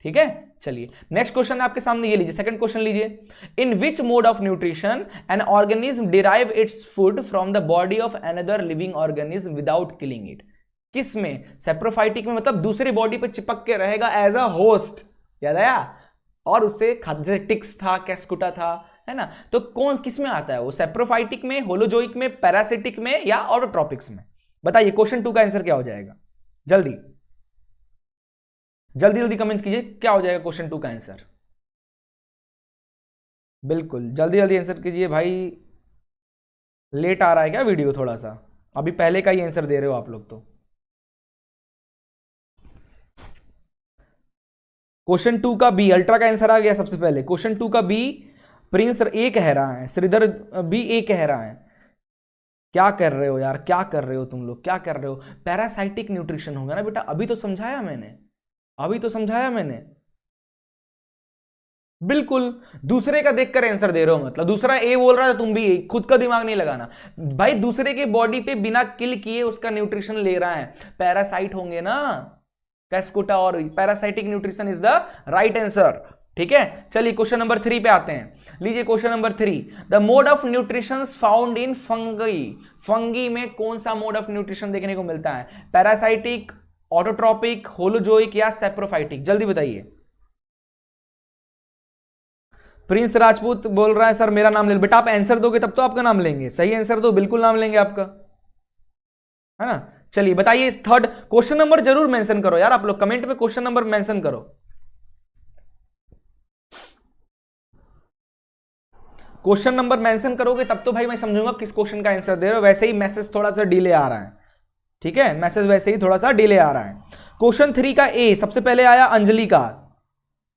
ठीक है। चलिए नेक्स्ट क्वेश्चन आपके सामने, ये लीजिए सेकंड क्वेश्चन लीजिए। In which mode of nutrition an organism derive its food from the body of another living organism without killing it, किस में, सेप्रोफाइटिक में, मतलब दूसरी बॉडी पे चिपक के रहेगा एज अ होस्ट, याद आया, और उससे जैसे टिक्स था, कैस्कुटा था, है ना, तो कौन किस में आता है वो, सेप्रोफाइटिक में, होलोजोइक में, पैरासिटिक में, या ऑटोट्रोपिक्स में, बताइए। क्वेश्चन 2 का आंसर क्या हो जाएगा, जल्दी जल्दी जल्दी कमेंट कीजिए, क्या हो जाएगा क्वेश्चन 2 का आंसर, बिल्कुल जल्दी जल्दी आंसर कीजिए भाई, लेट आ रहा है क्या वीडियो थोड़ा सा, अभी पहले का ही आंसर दे रहे हो आप लोग तो। क्वेश्चन 2 का बी, अल्ट्रा का आंसर आ गया सबसे पहले, क्वेश्चन 2 का बी, प्रिंस ए कह रहा है, श्रीधर बी ए कह रहा है। क्या कर रहे हो यार, क्या कर रहे हो तुम लोग, क्या कर रहे हो, पैरासाइटिक न्यूट्रिशन होगा ना बेटा, अभी तो समझाया मैंने, अभी तो समझाया मैंने, बिल्कुल दूसरे का देखकर आंसर दे रहे हो, मतलब दूसरा ए बोल रहा है तुम भी खुद का दिमाग नहीं लगाना भाई, दूसरे के बॉडी पे बिना किल किए उसका न्यूट्रिशन ले रहा है, पैरासाइट होंगे ना, कैस्कुटा, और parasitic nutrition is the right answer, ठीक है। चलिए क्वेश्चन नंबर 3 पे आते हैं, लीजिए question number 3, the mode of nutrition found in fungi, fungi में कौन सा मोड ऑफ न्यूट्रिशन देखने को मिलता है, पैरासाइटिक, ऑटोट्रोपिक, होलोजोइक, या सेप्रोफाइटिक, जल्दी बताइए। प्रिंस राजपूत बोल रहा है सर मेरा नाम ले, बेटा आप आंसर दोगे तब तो आपका नाम लेंगे, सही आंसर दो, बिल्कुल नाम लेंगे आपका, है ना। चलिए बताइए, थर्ड क्वेश्चन नंबर जरूर मेंशन करो यार, आप लोग कमेंट में क्वेश्चन नंबर मेंशन करो, क्वेश्चन नंबर मेंशन करोगे तब तो भाई मैं समझूंगा किस क्वेश्चन का आंसर दे रहे हो, वैसे ही मैसेज थोड़ा सा डिले आ रहा है, ठीक है, मैसेज वैसे ही थोड़ा सा डिले आ रहा है। क्वेश्चन 3 का ए सबसे पहले आया अंजलि का,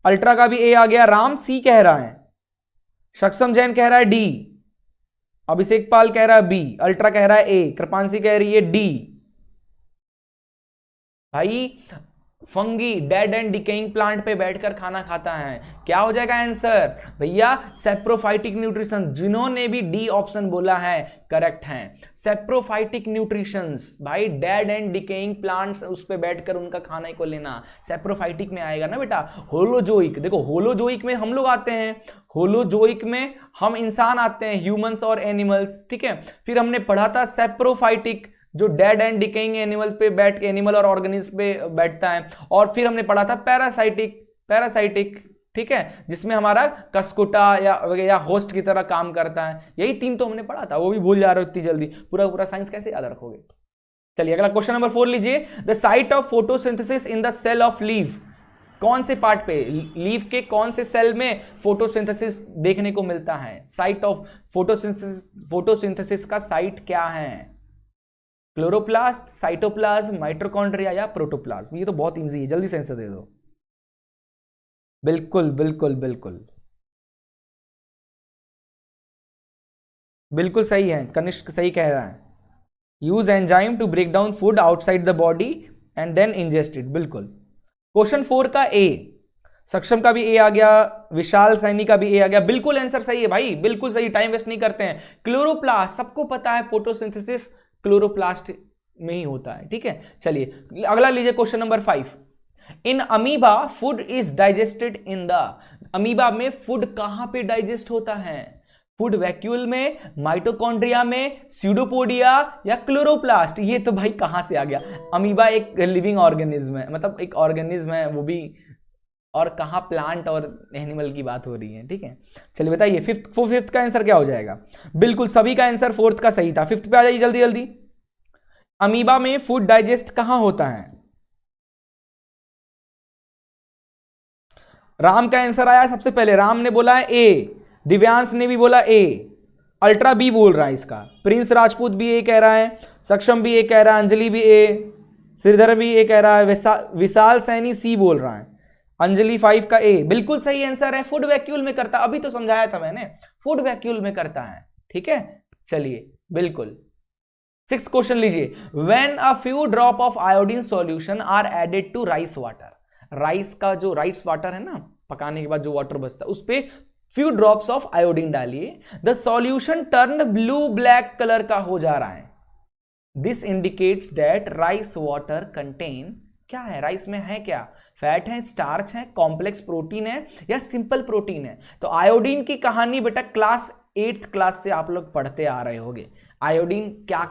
अल्ट्रा का भी ए आ गया, राम सी कह रहा है, सक्षम जैन कह रहा है डी, अभिषेक पाल कह रहा है बी, अल्ट्रा कह रहा है ए, कृपांशी कह रही है डी। भाई fungi dead and decaying plant पे बैठकर खाना खाता है, क्या हो जाएगा आंसर भैया, सेप्रोफाइटिक न्यूट्रिशन, जिन्होंने भी डी ऑप्शन बोला है करेक्ट है, सेप्रोफाइटिक न्यूट्रिशंस, भाई डेड एंड डिकेइंग प्लांट्स उस पे बैठकर उनका खाने को लेना, सेप्रोफाइटिक में आएगा ना बेटा। होलोजोइक, देखो होलोजोइक में हम लोग आते हैं, होलोजोइक में हम इंसान आते हैं, ह्यूमंस और एनिमल्स, ठीक है। फिर हमने पढ़ा था सेप्रोफाइटिक, जो डेड एंड डिकेइंग एनिमल पे बैठ एनिमल और ऑर्गेनिज्म पे बैठता है। और फिर हमने पढ़ा था पैरासाइटिक, ठीक है, जिसमें हमारा कसकुटा या होस्ट की तरह काम करता है। यही 3 तो हमने पढ़ा था, वो भी भूल जा रहे हो इतनी जल्दी, पूरा साइंस कैसे याद रखोगे। चलिए अगला क्वेश्चन नंबर 4 लीजिए। The site of photosynthesis in the cell of leaf, कौन से पार्ट पे, लीफ के कौन से सेल में फोटोसिंथेसिस देखने को मिलता है। साइट ऑफ फोटोसिंथेसिस का साइट क्या है। क्लोरोप्लास्ट, साइटोप्लाज्म, माइटोकॉन्ड्रिया या प्रोटोप्लाज्म। ये तो बहुत इजी है, जल्दी से आंसर दे दो। बिल्कुल बिल्कुल बिल्कुल बिल्कुल सही है, कनिष्क सही कह रहा है। Use enzyme to break down food outside the body and then ingest it. बिल्कुल। क्वेश्चन 4 का ए, सक्षम का भी ए आ गया, विशाल सैनी का भी ए आ गया। बिल्कुल आंसर सही है भाई, बिल्कुल सही, टाइम वेस्ट नहीं करते हैं। क्लोरोप्लास्ट, सबको पता है फोटोसिंथेसिस क्लोरोप्लास्ट में ही होता है, ठीक है। चलिए अगला लीजिए question number 5। In amoeba food is digested in the, amoeba में फूड कहां पे डाइजेस्ट होता है। फूड वैक्यूल में, माइटोकॉन्ड्रिया में, स्यूडोपोडिया या क्लोरोप्लास्ट। ये तो भाई कहां से आ गया। अमीबा एक लिविंग ऑर्गेनिज्म है, मतलब एक ऑर्गेनिज्म है वो भी, और कहां प्लांट और एनिमल की बात हो रही है, ठीक है। चलिए बताइए फिफ्थ का आंसर क्या हो जाएगा। बिल्कुल सभी का आंसर 4th का सही था। 5th पे आ जाइए जल्दी जल्दी। अमीबा में फूड डाइजेस्ट कहां होता है। राम का आंसर आया सबसे पहले, राम ने बोला है ए, दिव्यांश ने भी बोला ए, अल्ट्रा बी बोल रहा है इसका, प्रिंस राजपूत भी ए कह रहा है, सक्षम भी ए कह रहा है, अंजलि भी ए, श्रीधर भी ए कह रहा है, विशाल सैनी सी बोल रहा है, अंजलि 5 का ए। बिल्कुल सही आंसर है, फूड वैक्यूल में करता, अभी तो समझाया था मैंने, फूड वैक्यूल में करता है, ठीक है। चलिए बिल्कुल। 6th क्वेश्चन लीजिए। When a few drop of iodine solution are added to rice water, rice का जो राइस वाटर है ना, पकाने के बाद जो वाटर बचता है उस पे फ्यू ड्रॉप्स ऑफ आयोडीन डालिए, the solution turn blue black colour का हो जा रहा है। This indicates that rice water contain, क्या है राइस में है, क्या फैट है, स्टार्च है, कॉम्प्लेक्स प्रोटीन है या सिंपल प्रोटीन है। तो आयोडीन की कहानी बेटा क्लास 8th क्लास से आप लोग पढ़ते आ रहे होंगे। आयोडीन क्या,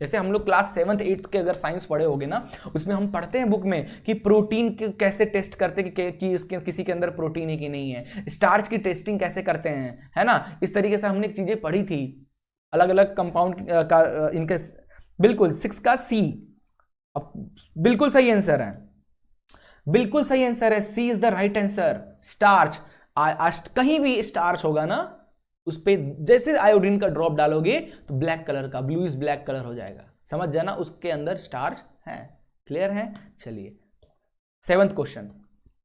जैसे हम लोग क्लास 7th 8th के अगर साइंस पढ़े होगे ना, उसमें हम पढ़ते हैं बुक में कि प्रोटीन कैसे टेस्ट करते हैं कि इसके किसी के अंदर प्रोटीन है कि नहीं है, स्टार्च की टेस्टिंग कैसे करते हैं, है ना। इस तरीके से हमने चीजें पढ़ी थी, अलग अलग कंपाउंड का इनके। बिल्कुल 6 का सी, अब बिल्कुल सही आंसर है, बिल्कुल सही आंसर है, C is the right answer. Starch, कहीं भी स्टार्च होगा ना, उस पे जैसे आयोडीन का ड्रॉप डालोगे तो ब्लैक कलर का, ब्लूइश ब्लैक कलर हो जाएगा, समझ जाना, उसके अंदर स्टार्च है। क्लियर है। चलिए 7th क्वेश्चन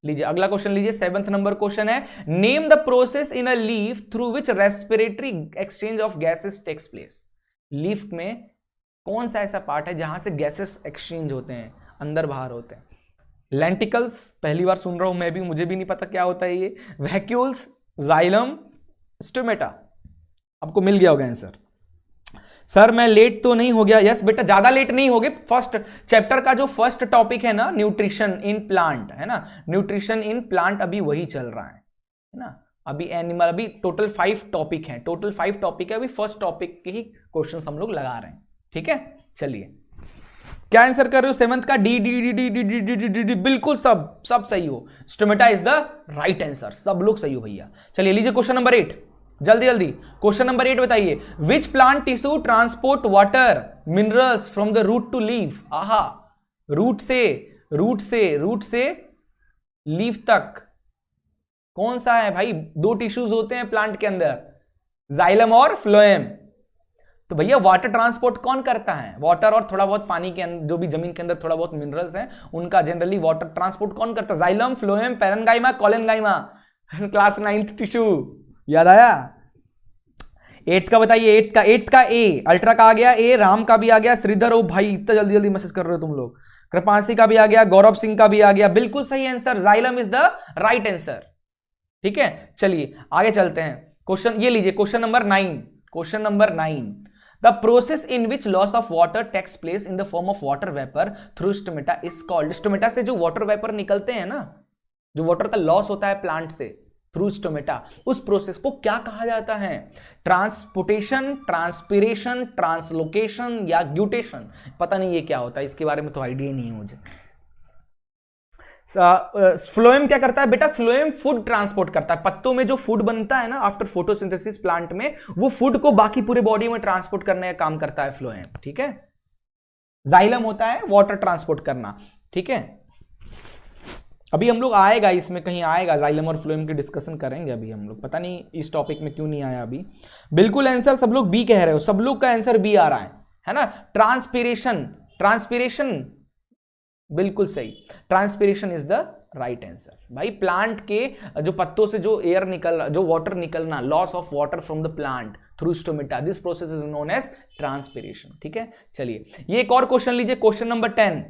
लीजिए, अगला क्वेश्चन लीजिए। 7th नंबर क्वेश्चन है, name the process in a leaf through which respiratory exchange of gases takes place. Leaf में कौन सा ऐसा पार्ट है जहां से गैसेस एक्सचेंज होते हैं, अंदर बाहर होते हैं। लेंटिकल्स, पहली बार सुन रहा हूं मैं भी, मुझे भी नहीं पता क्या होता है ये। Vacuoles, xylem, stomata. आपको मिल गया होगा आंसर। सर मैं लेट तो नहीं हो गया। यस बेटा, ज्यादा लेट नहीं हो गए। फर्स्ट चैप्टर का जो फर्स्ट टॉपिक है ना, न्यूट्रिशन इन प्लांट, है ना, न्यूट्रिशन इन प्लांट अभी वही चल रहा है ना। अभी एनिमल, अभी टोटल 5 टॉपिक है, टोटल 5 टॉपिक है। अभी फर्स्ट टॉपिक के ही क्वेश्चन हम लोग लगा रहे हैं, ठीक है। चलिए क्या आंसर कर रहे हो 7th का, D D D D D D D D D, बिल्कुल सब सही हो। Stomata is the right answer, सब लोग सही हो भैया। चलिए लीजिए क्वेश्चन नंबर 8, जल्दी जल्दी। क्वेश्चन नंबर 8 बताइए, which plant tissue transport water minerals from the root to leaf. आहा, रूट से लीफ तक कौन सा है भाई। 2 टिश्यूज होते हैं प्लांट के अंदर, जाइलम और फ्लोएम। तो भैया वाटर ट्रांसपोर्ट कौन करता है, वाटर और थोड़ा बहुत पानी के अंदर, जो भी जमीन के अंदर थोड़ा बहुत मिनरल्स हैं उनका जनरली वाटर ट्रांसपोर्ट कौन करता है, xylem, phloem, parenchyma, collenchyma. Class 9th tissue याद आया। 8th का बताइए, 8th का ए, अल्ट्रा का आ गया ए, राम का भी आ गया, श्रीधर, ओ भाई इतना जल्दी जल्दी मैसेज कर रहे हो तुम लोग। कृपांशी का भी आ गया, गौरव सिंह का भी आ गया, बिल्कुल सही answer, xylem is the right answer, ठीक है। चलिए आगे चलते हैं। क्वेश्चन ये लीजिए, question number 9। The process in which loss of water takes place in the form of water vapour through stomata is called. Stomata से जो वाटर वेपर निकलते हैं ना, जो वाटर का लॉस होता है प्लांट से, थ्रू स्टोमेटा, उस प्रोसेस को क्या कहा जाता है? ट्रांसपोर्टेशन, ट्रांसपीरेशन, ट्रांसलोकेशन या ग्यूटेशन। पता नहीं ये क्या होता है, इसके बारे में तो आइडिया नहीं है मुझे। फ्लोएम क्या करता है बेटा? फ्लोएम फूड ट्रांसपोर्ट करता है। पत्तों में जो फूड बनता है ना आफ्टर फोटोसिंथेसिस प्लांट में, वो फूड को बाकी पूरे बॉडी में ट्रांसपोर्ट करने का काम करता है फ्लोएम, ठीक है। जाइलम होता है वाटर ट्रांसपोर्ट करना, ठीक है। अभी हम लोग आएगा, इसमें कहीं आएगा, जाइलम और फ्लोएम की डिस्कशन करेंगे अभी हम लोग, पता नहीं इस टॉपिक में क्यों नहीं आया अभी। बिल्कुल आंसर सब लोग बी कह रहे हो, सब लोग का आंसर बी आ रहा है ना। ट्रांसपीरेशन, ट्रांसपीरेशन बिल्कुल सही, transpiration is the right answer भाई। प्लांट के जो पत्तों से जो एयर निकल, जो वाटर निकलना, loss of water from the plant through stomata, this process is known as transpiration, ठीक है। चलिए ये एक और क्वेश्चन लीजिए, क्वेश्चन नंबर 10।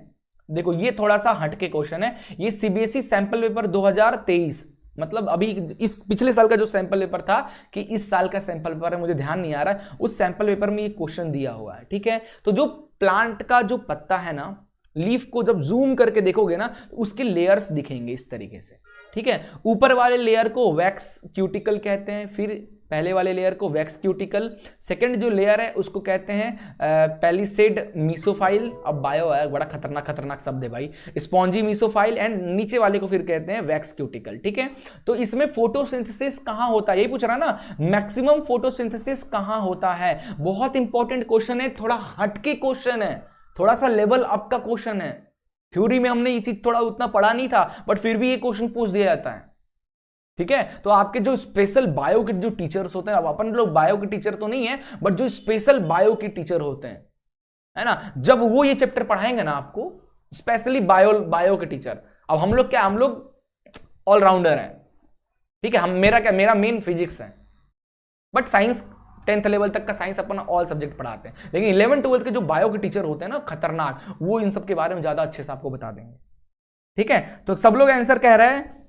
देखो ये थोड़ा सा हटके क्वेश्चन है, ये सीबीएसई सैंपल पेपर 2023, मतलब अभी इस पिछले साल का जो सैंपल पेपर था कि इस साल का सैंपल पेपर है, मुझे ध्यान नहीं आ रहा है, उस सैंपल पेपर में ये क्वेश्चन दिया हुआ है, ठीक है। तो जो प्लांट का जो पत्ता है ना, लीफ को जब जूम करके देखोगे ना, तो उसके लेयर्स दिखेंगे इस तरीके से, ठीक है। ऊपर वाले लेयर को वैक्स क्यूटिकल कहते हैं, फिर पहले वाले लेयर को वैक्स क्यूटिकल, सेकंड जो लेयर है उसको कहते हैं पैलिसेड मीसोफाइल। अब बायो है, बड़ा खतरनाक शब्द है भाई, स्पॉन्जी मीसोफाइल, एंड नीचे वाले को फिर कहते हैं वैक्स क्यूटिकल, ठीक है। तो इसमें फोटोसिंथेसिस कहां होता है, यही पूछ रहा ना, मैक्सिमम फोटोसिंथेसिस कहां होता है। बहुत इंपॉर्टेंट क्वेश्चन है, थोड़ा हटके क्वेश्चन है, थोड़ा सा लेवल अप का क्वेश्चन है। थ्योरी में हमने ये चीज थोड़ा उतना पढ़ा नहीं था, बट फिर भी ये क्वेश्चन पूछ दिया जाता है, ठीक है। तो आपके जो स्पेशल बायो के जो टीचर्स होते हैं, अब अपन लोग बायो के टीचर तो नहीं है, बट जो स्पेशल बायो के टीचर होते हैं, है ना, जब वो ये चैप्टर पढ़ाएंगे ना आपको, स्पेशली बायो के टीचर, अब हम लोग क्या, हम लोग ऑलराउंडर हैं, ठीक है। हम मेरा मेन फिजिक्स है, बट साइंस 10th लेवल तक का साइंस अपन ऑल सब्जेक्ट पढ़ाते हैं, लेकिन 11th 12th के जो बायो के टीचर होते हैं ना खतरनाक, वो इन सब के बारे में ज्यादा अच्छे से आपको बता देंगे, ठीक है। तो सब लोग आंसर कह रहे हैं।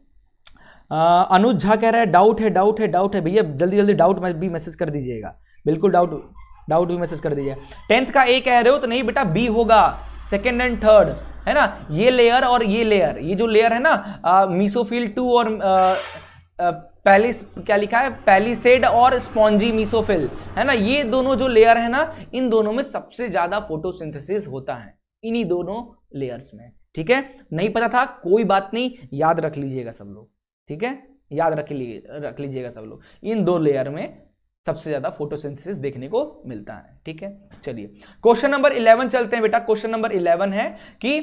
अनुज झा कह रहा है डाउट है भैया, जल्दी डाउट भी मैसेज कर दीजिएगा, बिल्कुल डाउट भी मैसेज कर दीजिएगा। 10th का ए कह रहे हो तो नहीं बेटा, बी होगा, सेकंड एंड थर्ड, है ना। ये लेयर और ये लेयर, ये जो लेयर है ना, मीसोफिल 2 और क्या लिखा है, पैलिसेड और स्पॉन्जी मीसोफिल, है ना, ये दोनों जो लेयर है ना, इन दोनों में सबसे ज्यादा फोटोसिंथेसिस होता है, इन्हीं दोनों लेयर्स में, ठीक है। नहीं पता था कोई बात नहीं, याद रख लीजिएगा सब लोग, ठीक है, याद रख लीजिएगा सब लोग, इन दो लेयर में सबसे ज्यादा फोटोसिंथेसिस देखने को मिलता है, ठीक है। चलिए क्वेश्चन नंबर 11 चलते हैं बेटा। क्वेश्चन नंबर 11 है कि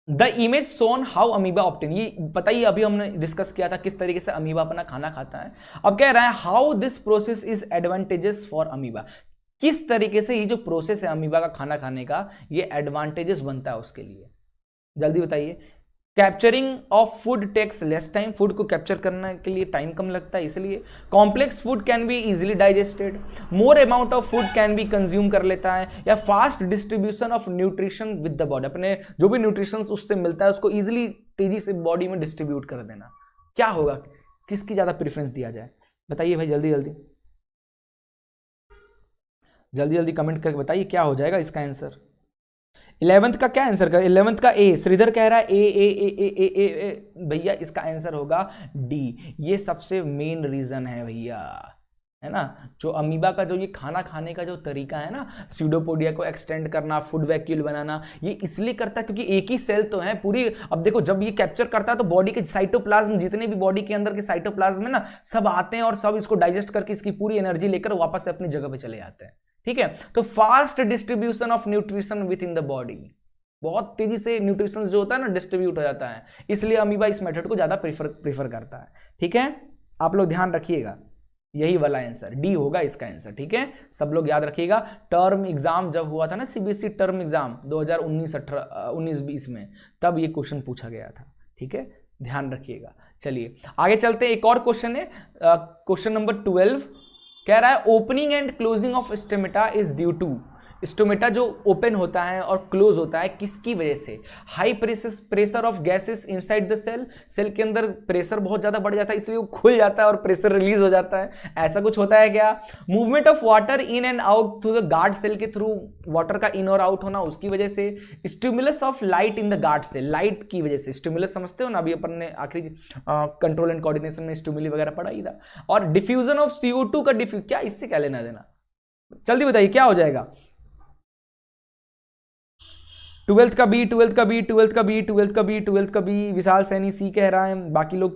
the image shown how amoeba obtain, ये बताइए, अभी हमने डिस्कस किया था किस तरीके से अमीबा अपना खाना खाता है। अब कह रहा है how this process is advantages for amoeba, किस तरीके से ये जो प्रोसेस है अमीबा का खाना खाने का, ये एडवांटेजेस बनता है उसके लिए, जल्दी बताइए। Capturing of food takes less time, food को कैप्चर करने के लिए टाइम कम लगता है इसलिए। Complex food can be easily digested, more amount of food can be consume कर लेता है, या fast distribution of nutrition with the body, अपने जो भी न्यूट्रिशन उससे मिलता है उसको इजीली तेजी से बॉडी में डिस्ट्रीब्यूट कर देना। क्या होगा, किसकी ज्यादा प्रेफरेंस दिया जाए, बताइए भाई, जल्दी कमेंट करके बताइए क्या हो जाएगा इसका आंसर। 11th का क्या आंसर कर, 11th का ए, श्रीधर कह रहा है ए भैया, इसका आंसर होगा डी। ये सबसे मेन रीजन है भैया, है ना, जो अमीबा का जो ये खाना खाने का जो तरीका है ना, स्यूडोपोडिया को एक्सटेंड करना, फूड वैक्यूल बनाना, ये इसलिए करता है क्योंकि एक ही सेल तो है पूरी। अब देखो जब ये कैप्चर करता है तो बॉडी के साइटोप्लाज्म, जितने भी बॉडी के अंदर के साइटोप्लाज्म है ना, सब आते हैं और सब इसको डाइजेस्ट करके इसकी पूरी एनर्जी लेकर वापस से अपनी जगह पे चले जाते हैं, ठीक है। तो fast distribution of nutrition with in the body, बहुत तेजी से न्यूट्रिशन जो होता है ना डिस्ट्रीब्यूट हो जाता है, इसलिए अमीबा इस मेथड को ज्यादा प्रीफर करता है, ठीक है। आप लोग ध्यान रखिएगा, यही वाला आंसर डी होगा इसका आंसर, ठीक है। सब लोग याद रखिएगा, टर्म एग्जाम जब हुआ था ना, सीबीएसई टर्म एग्जाम 2019-20 में, तब ये क्वेश्चन पूछा गया था, ठीक है, ध्यान रखिएगा। चलिए आगे चलते हैं, एक और क्वेश्चन है, क्वेश्चन नंबर 12 कह रहा है opening and closing of stomata is due to, stomata जो ओपन होता है और क्लोज होता है किसकी वजह से? High pressure of gases inside the cell, cell के अंदर प्रेशर बहुत ज्यादा बढ़ जाता है इसलिए वो खुल जाता है और प्रेशर रिलीज हो जाता है, ऐसा कुछ होता है क्या? Movement of water in and out through the guard cell के थ्रू वाटर का इन और आउट होना उसकी वजह से। Stimulus of light in the guard cell, light की वजह से। स्टिमुलस समझते हो ना, अभी अपन ने आखिरी कंट्रोल एंड कोऑर्डिनेशन में स्टिमुली वगैरह पढ़ा ही था। और डिफ्यूजन ऑफ CO2 का डिफ्यूज, क्या इससे क्या लेना देना, जल्दी बताइए क्या हो जाएगा? 12th का बी, 12th का बी, 12th का बी, 12th का बी, 12th का बी। विशाल सैनी सी कह रहा है, बाकी लोग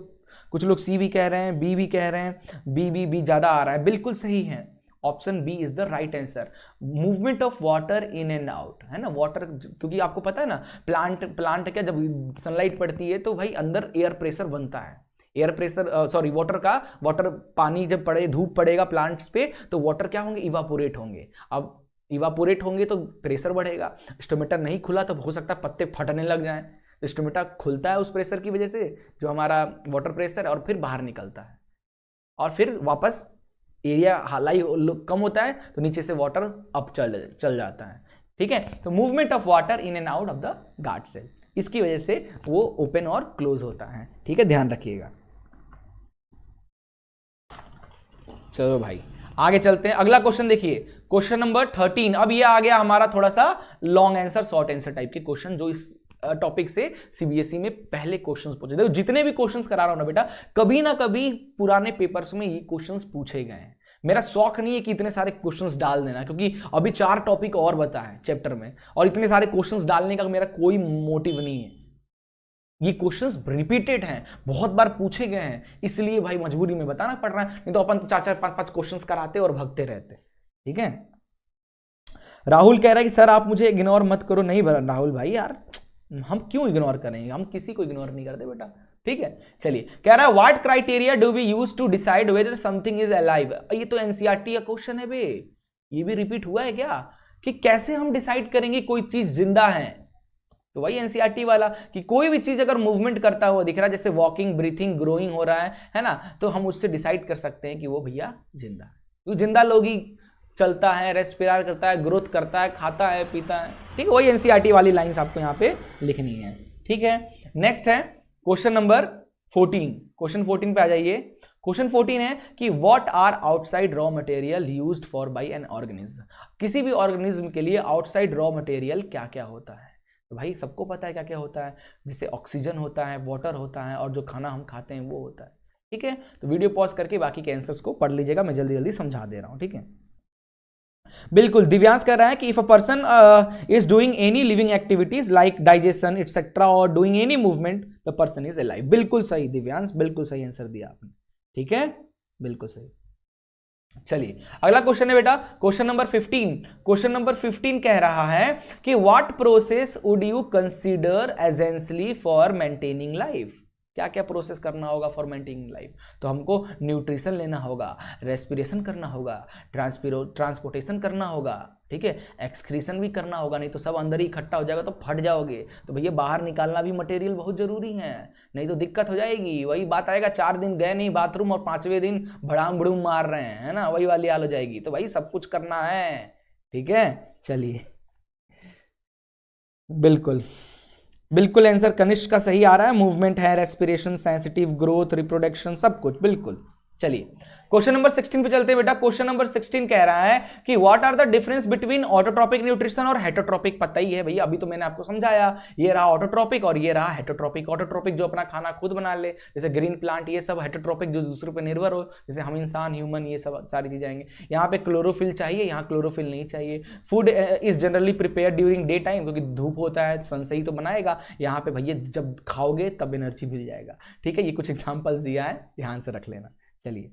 कुछ लोग सी भी कह रहे हैं, बी भी कह रहे हैं, बी ज्यादा आ रहा है, बिल्कुल सही है। Option B is the right answer. Movement of water in and out, है ना, वाटर, क्योंकि आपको पता है ना प्लांट क्या, जब सनलाइट पड़ती है तो भाई अंदर एयर प्रेशर बनता है, एयर प्रेशर सॉरी वाटर पानी जब पड़े, धूप पड़ेगा प्लांट्स पे तो वाटर क्या होंगे, इवापोरेट होंगे। अब इवापोरेट होंगे तो प्रेशर बढ़ेगा। स्टोमेटा नहीं खुला तो हो सकता है पत्ते फटने लग जाएं। स्टोमेटा खुलता है उस प्रेशर की वजह से, जो हमारा वाटर प्रेशर, और फिर बाहर निकलता है और फिर वापस एरिया हालाई कम होता है तो नीचे से वाटर अप चल जाता है। ठीक है, तो movement of water in and out of the guard cell, इसकी वजह से वो ओपन और क्लोज होता है। ठीक है, ध्यान रखिएगा। चलो भाई आगे चलते हैं, अगला क्वेश्चन देखिए, क्वेश्चन नंबर 13। अब ये आ गया हमारा थोड़ा सा long answer short answer type के क्वेश्चन, जो इस टॉपिक से सीबीएसई में पहले क्वेश्चंस पूछे। देखो जितने भी क्वेश्चंस करा रहा हूं ना बेटा, कभी ना कभी पुराने पेपर्स में ये क्वेश्चंस पूछे गए हैं। मेरा शौक नहीं है कि इतने सारे क्वेश्चंस डाल देना, क्योंकि अभी 4 टॉपिक और बता है चैप्टर में, और इतने सारे क्वेश्चंस डालने का मेरा कोई मोटिव नहीं है। ये क्वेश्चंस रिपीटेड हैं, बहुत बार पूछे गए हैं, इसलिए भाई मजबूरी में बताना पड़ रहा है, नहीं तो अपन 4-4, 5-5 क्वेश्चंस कराते और भगते रहते। ठीक है, राहुल कह रहा है कि सर आप मुझे इग्नोर मत करो। नहीं राहुल भाई यार, हम क्यों इग्नोर करेंगे, हम किसी को इग्नोर नहीं करते बेटा। ठीक है, चलिए कह रहा है what criteria do we use to decide whether something is alive. ये तो एनसीईआरटी का क्वेश्चन है बे, ये भी रिपीट हुआ है क्या, कि कैसे हम डिसाइड करेंगे कोई चीज जिंदा है। तो वही एनसीईआरटी वाला कि कोई भी चीज अगर मूवमेंट करता हुआ दिख रहा है, जैसे वॉकिंग, ब्रीथिंग, ग्रोइंग हो रहा है ना, तो हम उससे डिसाइड कर सकते हैं कि वो भैया जिंदा है। तो जिंदा लोग ही चलता है, रेस्पिरेट करता है, ग्रोथ करता है, खाता है, पीता है। ठीक है, वही एनसीईआरटी वाली लाइंस आपको यहाँ पे लिखनी है। ठीक है, नेक्स्ट है क्वेश्चन नंबर 14। क्वेश्चन 14 पे आ जाइए। क्वेश्चन 14 है कि what are outside raw material used for by an organism. किसी भी ऑर्गेनिज्म के लिए आउटसाइड रॉ मटेरियल क्या क्या होता है। तो भाई सबको पता है क्या क्या होता है, जैसे ऑक्सीजन होता है, वाटर होता है, और जो खाना हम खाते हैं वो होता है। ठीक है, तो वीडियो पॉज करके बाकी के आंसर्स को पढ़ लीजिएगा, मैं जल्दी जल्दी समझा दे रहा हूं। ठीक है, बिल्कुल दिव्यांश कह रहा है कि if a person is doing any living activities like digestion etcetera और doing any movement the person is alive. बिल्कुल सही दिव्यांश, बिल्कुल सही आंसर दिया आपने। ठीक है, बिल्कुल सही। चलिए अगला क्वेश्चन है बेटा, क्वेश्चन नंबर 15। क्वेश्चन नंबर 15 कह रहा है कि what process would you consider essentially for maintaining life. क्या क्या प्रोसेस करना होगा फॉर मेंटेनिंग लाइफ। तो हमको न्यूट्रिशन लेना होगा, रेस्पिरेशन करना होगा, ट्रांसपोर्टेशन करना होगा, ठीक है, एक्सक्रीशन भी करना होगा, नहीं तो सब अंदर ही इकट्ठा हो जाएगा तो फट जाओगे। तो भैया बाहर निकालना भी मटेरियल बहुत जरूरी है, नहीं तो दिक्कत हो जाएगी। वही बात आएगा, 4 दिन गए नहीं बाथरूम और 5वें दिन भड़ाम भड़ूम मार रहे हैं, है ना, वही वाली हाल हो जाएगी। तो भाई सब कुछ करना है। ठीक है, चलिए बिल्कुल बिल्कुल आंसर कनिष्क का सही आ रहा है। मूवमेंट है, रेस्पिरेशन, सेंसिटिव, ग्रोथ, रिप्रोडक्शन, सब कुछ बिल्कुल। चलिए क्वेश्चन नंबर 16 पे चलते हैं बेटा। क्वेश्चन नंबर 16 कह रहा है कि what are the difference between autotrophic nutrition और हेटरोट्रोपिक। पता ही है भैया, अभी तो मैंने आपको समझाया, ये रहा ऑटोट्रोपिक और ये रहा हेटरोट्रोपिक। ऑटोट्रोपिक जो अपना खाना खुद बना ले, जैसे ग्रीन प्लांट, ये सब हेटरोट्रोपिक जो दूसरे पे निर्भर हो, जैसे हम इंसान, ह्यूमन, ये सब सारी चीजें आएंगे। यहाँ पे क्लोरोफिल चाहिए, यहाँ क्लोरोफिल नहीं चाहिए। Food is generally prepare during day time, क्योंकि धूप होता है, सन से ही तो बनाएगा। यहाँ पे भैया जब खाओगे तब एनर्जी मिल जाएगा। ठीक है, ये कुछ एग्जाम्पल्स दिया है, ध्यान से रख लेना। चलिए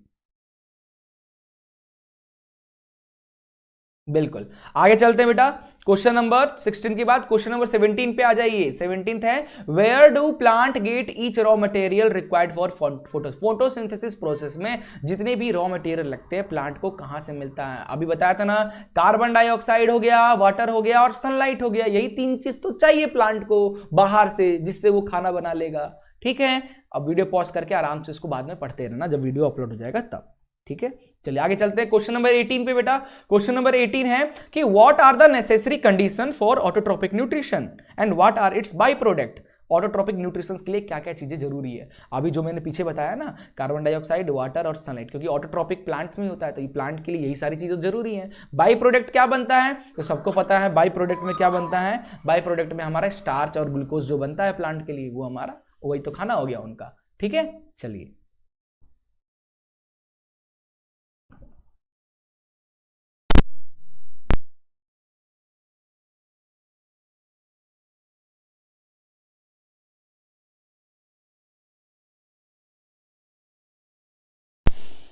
बिल्कुल आगे चलते हैं बेटा। क्वेश्चन नंबर 16 के बाद क्वेश्चन नंबर 17 पे आ जाइए। 17th है where do plant get each raw material required for photosynthesis process में जितने भी रॉ मटेरियल लगते हैं प्लांट को कहां से मिलता है। अभी बताया था ना, कार्बन डाइऑक्साइड हो गया, वाटर हो गया और सनलाइट हो गया। यही 3 चीज तो चाहिए प्लांट को बाहर से, जिससे वो खाना बना लेगा। ठीक है, अब वीडियो पॉज करके आराम से इसको बाद में पढ़ते रहना, जब वीडियो अपलोड हो जाएगा तब। ठीक है, चलिए आगे चलते हैं क्वेश्चन नंबर 18 पे बेटा। क्वेश्चन नंबर 18 है कि what are the necessary condition for autotrophic nutrition and what are its by product. Autotrophic nutrition के लिए क्या क्या चीजें जरूरी है, अभी जो मैंने पीछे बताया ना, कार्बन डाइऑक्साइड, वाटर और सनलाइट, क्योंकि ऑटोट्रोपिक प्लांट्स में होता है तो ये प्लांट के लिए यही सारी चीजें जरूरी हैं। बाई प्रोडक्ट क्या बनता है, तो सबको पता है बाई प्रोडक्ट में क्या बनता है। बाई प्रोडक्ट में हमारा स्टार्च और ग्लूकोज जो बनता है प्लांट के लिए, वो हमारा वही तो खाना हो गया उनका। ठीक है, चलिए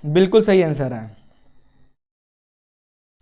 बिल्कुल सही आंसर है।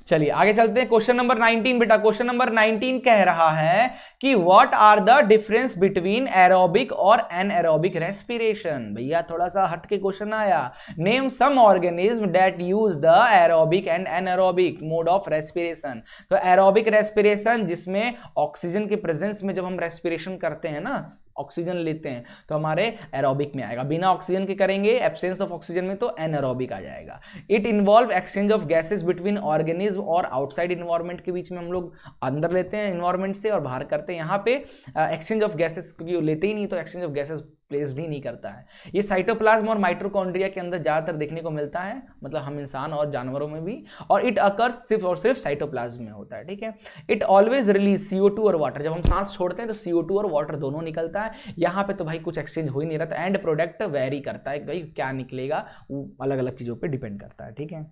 चलिए आगे चलते हैं क्वेश्चन नंबर 19 बेटा। क्वेश्चन नंबर 19 कह रहा है कि what are the difference between aerobic और एनएरोबिक रेस्पिरेशन। भैया थोड़ा सा हट के क्वेश्चन आया, name some organism that use the aerobic and anaerobic mode of respiration. तो एरोबिक रेस्पिरेशन जिसमें ऑक्सीजन के प्रेजेंस में जब हम रेस्पिरेशन करते हैं ना, ऑक्सीजन लेते हैं, तो हमारे एरोबिक में आएगा। बिना ऑक्सीजन के करेंगे, एब्सेंस ऑफ ऑक्सीजन में, तो एनएरोबिक आ जाएगा। It involve exchange of gases between organism और आउटसाइड इन्वायरमेंट के बीच में, हम लोग अंदर लेते हैं इन्वायरमेंट से और बाहर करते हैं। यहाँ पे एक्सचेंज ऑफ गैसेस क्योंकि लेते ही नहीं, तो एक्सचेंज ऑफ गैसेस प्लेस्ड ही नहीं करता है। ये साइटोप्लाज्म और माइटोकॉन्ड्रिया के अंदर ज्यादातर देखने को मिलता है, मतलब हम इंसान और जानवरों में भी, और इट अकर्स सिर्फ और सिर्फ साइटोप्लाज्म में होता है। ठीक है, इट ऑलवेज रिलीज CO2 और वाटर। जब हम सांस छोड़ते हैं तो CO2 और वाटर दोनों निकलता है। यहाँ पे तो भाई कुछ एक्सचेंज हो ही नहीं रहा, एंड प्रोडक्ट वेरी करता है, भाई क्या निकलेगा वो अलग अलग चीजों पर डिपेंड करता है। ठीक है,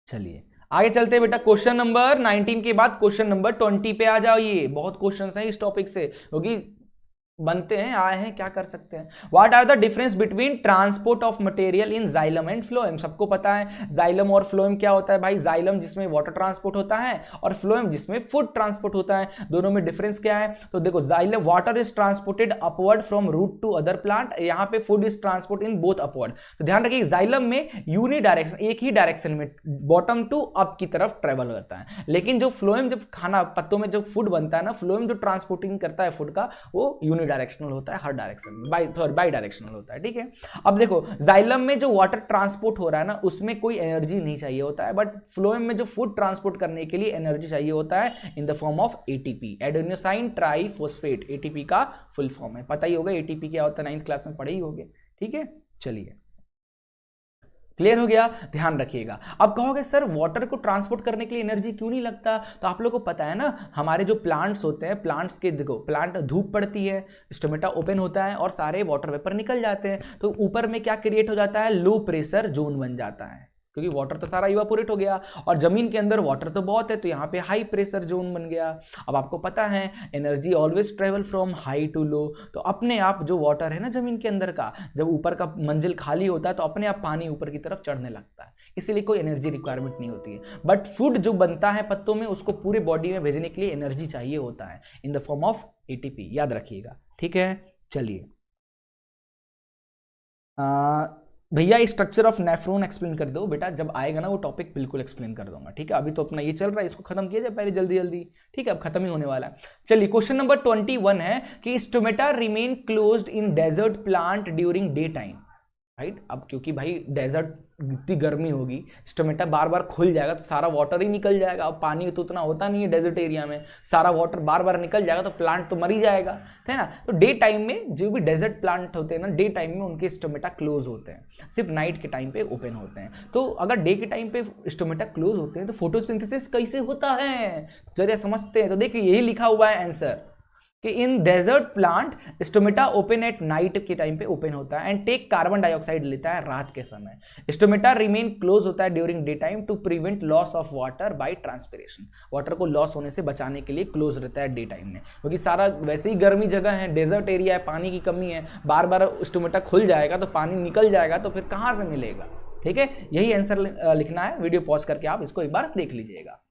चलिए आगे चलते हैं बेटा। क्वेश्चन नंबर 19 के बाद क्वेश्चन नंबर 20 पे आ जाओ। ये बहुत क्वेश्चंस हैं इस टॉपिक से, क्योंकि बनते हैं, आए हैं, क्या कर सकते हैं। What are the difference between transport of material in xylem and phloem. सबको पता है जाइलम और फ्लोएम क्या होता है भाई। जाइलम जिसमें वाटर ट्रांसपोर्ट होता है और फ्लोएम जिसमें फूड ट्रांसपोर्ट होता है। दोनों में डिफरेंस क्या है, तो देखो xylem water is transported upward from root to other plant, यहाँ पे food is transport in both upward. तो ध्यान रखिए जाइलम में यूनि डायरेक्शन, एक ही डायरेक्शन में बॉटम टू अप की तरफ ट्रेवल करता है, लेकिन जो फ्लोएम, जब खाना पत्तों में जब फूड बनता है ना, फ्लोएम जो ट्रांसपोर्टिंग करता है फूड का, वो यूनि डायरेक्शनल होता है, हर डायरेक्शन में बाई डायरेक्शनल होता है। ठीक है, अब देखो जाइलम में जो वाटर ट्रांसपोर्ट हो रहा है ना, उसमें कोई एनर्जी नहीं चाहिए होता है, बट फ्लोएम में जो फूड ट्रांसपोर्ट करने के लिए एनर्जी चाहिए होता है इन the form of ATP, adenosine triphosphate. ATP का फुल फॉर्म है, पता ही होगा ATP क्या होता है, 9th क्लास में पढ़े ही होंगे। ठीक है, चलिए क्लियर हो गया, ध्यान रखिएगा। अब कहोगे सर वाटर को ट्रांसपोर्ट करने के लिए एनर्जी क्यों नहीं लगता, तो आप लोगों को पता है ना, हमारे जो प्लांट्स होते हैं, प्लांट्स के देखो, प्लांट धूप पड़ती है, स्टोमेटा ओपन होता है और सारे वाटर वेपर निकल जाते हैं, तो ऊपर में क्या क्रिएट हो जाता है, लो प्रेशर जोन बन जाता है, क्योंकि वाटर तो सारा इवापोरेट हो गया, और जमीन के अंदर वाटर तो बहुत है, तो यहाँ पे हाई प्रेशर जोन बन गया। अब आपको पता है energy always travel from high to low, तो अपने आप जो वाटर है ना जमीन के अंदर का, जब ऊपर का मंजिल खाली होता है तो अपने आप पानी ऊपर की तरफ चढ़ने लगता है, इसीलिए कोई एनर्जी रिक्वायरमेंट नहीं होती है। बट फूड जो बनता है पत्तों में, उसको पूरे बॉडी में भेजने के लिए एनर्जी चाहिए होता है इन द फॉर्म ऑफ ATP, याद रखिएगा। ठीक है, चलिए भैया स्ट्रक्चर ऑफ नेफ्रॉन एक्सप्लेन कर दो बेटा, जब आएगा ना वो टॉपिक बिल्कुल एक्सप्लेन कर दूंगा। ठीक है, अभी तो अपना ये चल रहा है, इसको खत्म किया जाए पहले जल्दी जल्दी। ठीक है, अब खत्म ही होने वाला है। चलिए क्वेश्चन नंबर 21 है कि stomata remain closed in desert plant during day time. Right, अब क्योंकि भाई डेजर्ट इतनी गर्मी होगी, स्टोमेटा बार बार खुल जाएगा तो सारा वाटर ही निकल जाएगा। अब पानी तो उतना होता नहीं है डेजर्ट एरिया में, सारा वाटर बार बार निकल जाएगा तो प्लांट तो मर ही जाएगा, है ना। तो डे टाइम में जो भी डेजर्ट प्लांट होते हैं ना, डे टाइम में उनके स्टोमेटा क्लोज होते हैं, सिर्फ नाइट के टाइम पे ओपन होते हैं। तो अगर डे के टाइम पे स्टोमेटा क्लोज होते हैं तो फोटोसिंथेसिस कैसे होता है, जरा समझते हैं। तो देखिए यही लिखा हुआ है आंसर कि in desert plant stomata open at night के टाइम पे ओपन होता है एंड टेक कार्बन डाइऑक्साइड लेता है रात के समय। स्टोमेटा रिमेन क्लोज होता है during day time to prevent loss of water by transpiration. Water को लॉस होने से बचाने के लिए क्लोज रहता है डे टाइम में, क्योंकि सारा वैसे ही गर्मी जगह है, डेजर्ट एरिया है, पानी की कमी है, बार बार स्टोमेटा खुल जाएगा तो पानी निकल जाएगा, तो फिर कहाँ से मिलेगा। ठीक है, यही आंसर लिखना है। वीडियो पॉज करके आप इसको एक बार देख लीजिएगा।